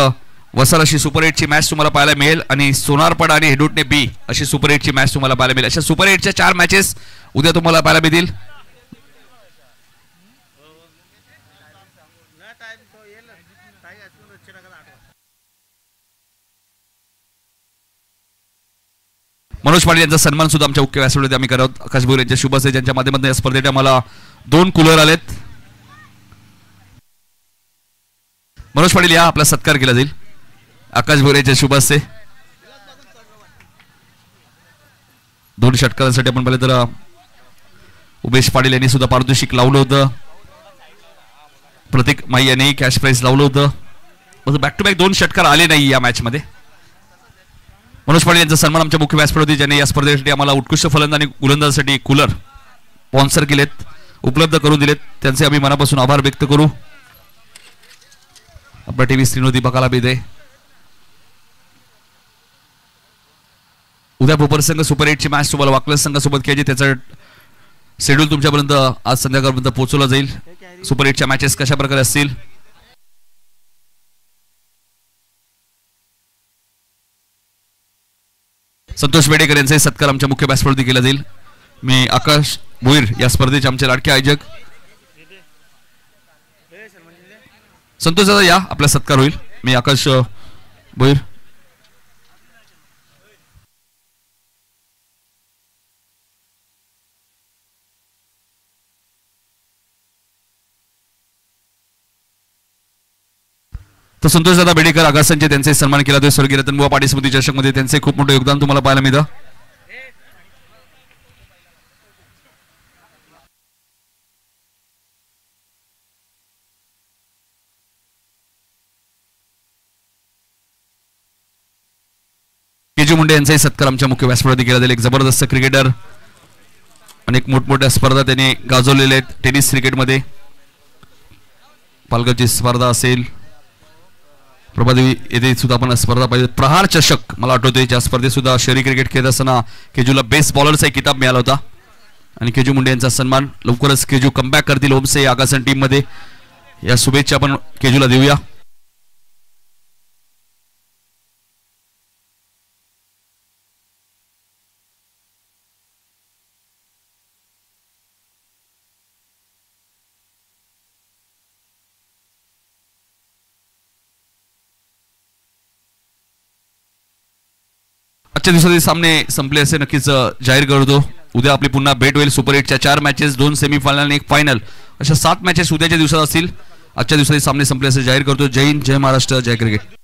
वसार अशी सुपर 8 ची मॅच तुम्हाला पाहायला मिळेल. आणि सोनारपाडा आणि हेडोटने बी अशी सुपर 8 ची मॅच तुम्हाला पाहायला मिळेल. अशा सुपर 8 च्या 4 मॅचेस उद्या तुम्हाला पाहायला मिळतील. मनोज पाटील यांचा सन्मान सुद्धा आमच्या मुख्य व्यासपीठावरती आम्ही करत. आकाश भोईर यांच्या शुभ हस्ते ज्यांच्या माध्यमातून या स्पर्धेत आम्हाला 2 कूलर आलेत. मनोज पाटील या आपला सत्कार केला जाईल आकाश भोईर यांच्या शुभ हस्ते. 2 षटकारांसाठी आपण पाहिलं तर उमेश पाटील यांनी सुद्धा पारितोषिक लावलं होतं. प्रतीक माई यांनी कॅश प्राइज लावलं होतं. बॅक टू बॅक 2 षटकार आले नाही या मॅच मध्ये. मनोज पाटील यांचा सन्मान आमच्या मुख्य व्यासपीठावरती ज्यांनी या स्पर्धेसाठी आम्हाला उत्कृष्ट फलंदाज आणि गोलंदाजासाठी कूलर स्पॉन्सर केलेत, उपलब्ध करून दिलेत, त्यांचे आम्ही मनापासून आभार व्यक्त करू. आपल्या टीव्ही स्क्रीनवरती बघायला मिळते उद्या भोपर संघ सुपर 8 ची मॅच तुम्हाला वाकलर संघासोबत खेळायची. त्याचं शेड्यूल तुमच्यापर्यंत आज संध्याकाळपर्यंत पोहोचवलं जाईल. सुपर 8 च्या मॅचेस कशा प्रकारे असतील. संतोष बेडेकर यांचाही सत्कार आमच्या मुख्य व्यासपीठावरती केला जाईल. मी आकाश भोईर या स्पर्धेचे आमचे लाडके आयोजक संतोष दादा या आपला सत्कार होईल. मी आकाश भोईर. तर संतोषदादा बेडेकर आगासांचे त्यांचे सन्मान केला जातो. स्वर्गीय रतनबुवा पाटील स्मृती चषकमध्ये त्यांचे खूप मोठे योगदान तुम्हाला पाहायला मिळतं. केजू मुंडे यांचाही सत्कार आमच्या मुख्य व्यासपीठावरती केला जाईल. एक जबरदस्त क्रिकेटर, अनेक मोठमोठ्या स्पर्धा त्यांनी गाजवलेल्या आहेत. टेनिस क्रिकेटमध्ये पालघरची स्पर्धा असेल, प्रभादेवी येथे सुद्धा आपण स्पर्धा पाहिजे. प्रहार चषक मला आठवते ज्या स्पर्धेत सुद्धा शहरी क्रिकेट खेळत असताना केजूला बेस्ट बॉलरचा एक किताब मिळाला होता. आणि केजू मुंडे यांचा सन्मान. लवकरच केजू कमबॅक करतील होमसे आगासन टीम मध्ये. या शुभेच्छा आपण केजूला देऊया. आजच्या दिवसाचे सामने संपले असे नक्कीच जाहीर करतो. उद्या आपली पुन्हा भेट होईल. सुपर 8 च्या 4 मॅचेस, 2 सेमीफायनल आणि 1 फायनल अशा 7 मॅचेस उद्याच्या दिवसात असतील. आजच्या दिवसाचे सामने संपले असे जाहीर करतो. जय हिंद, जय महाराष्ट्र, जय क्रिकेट.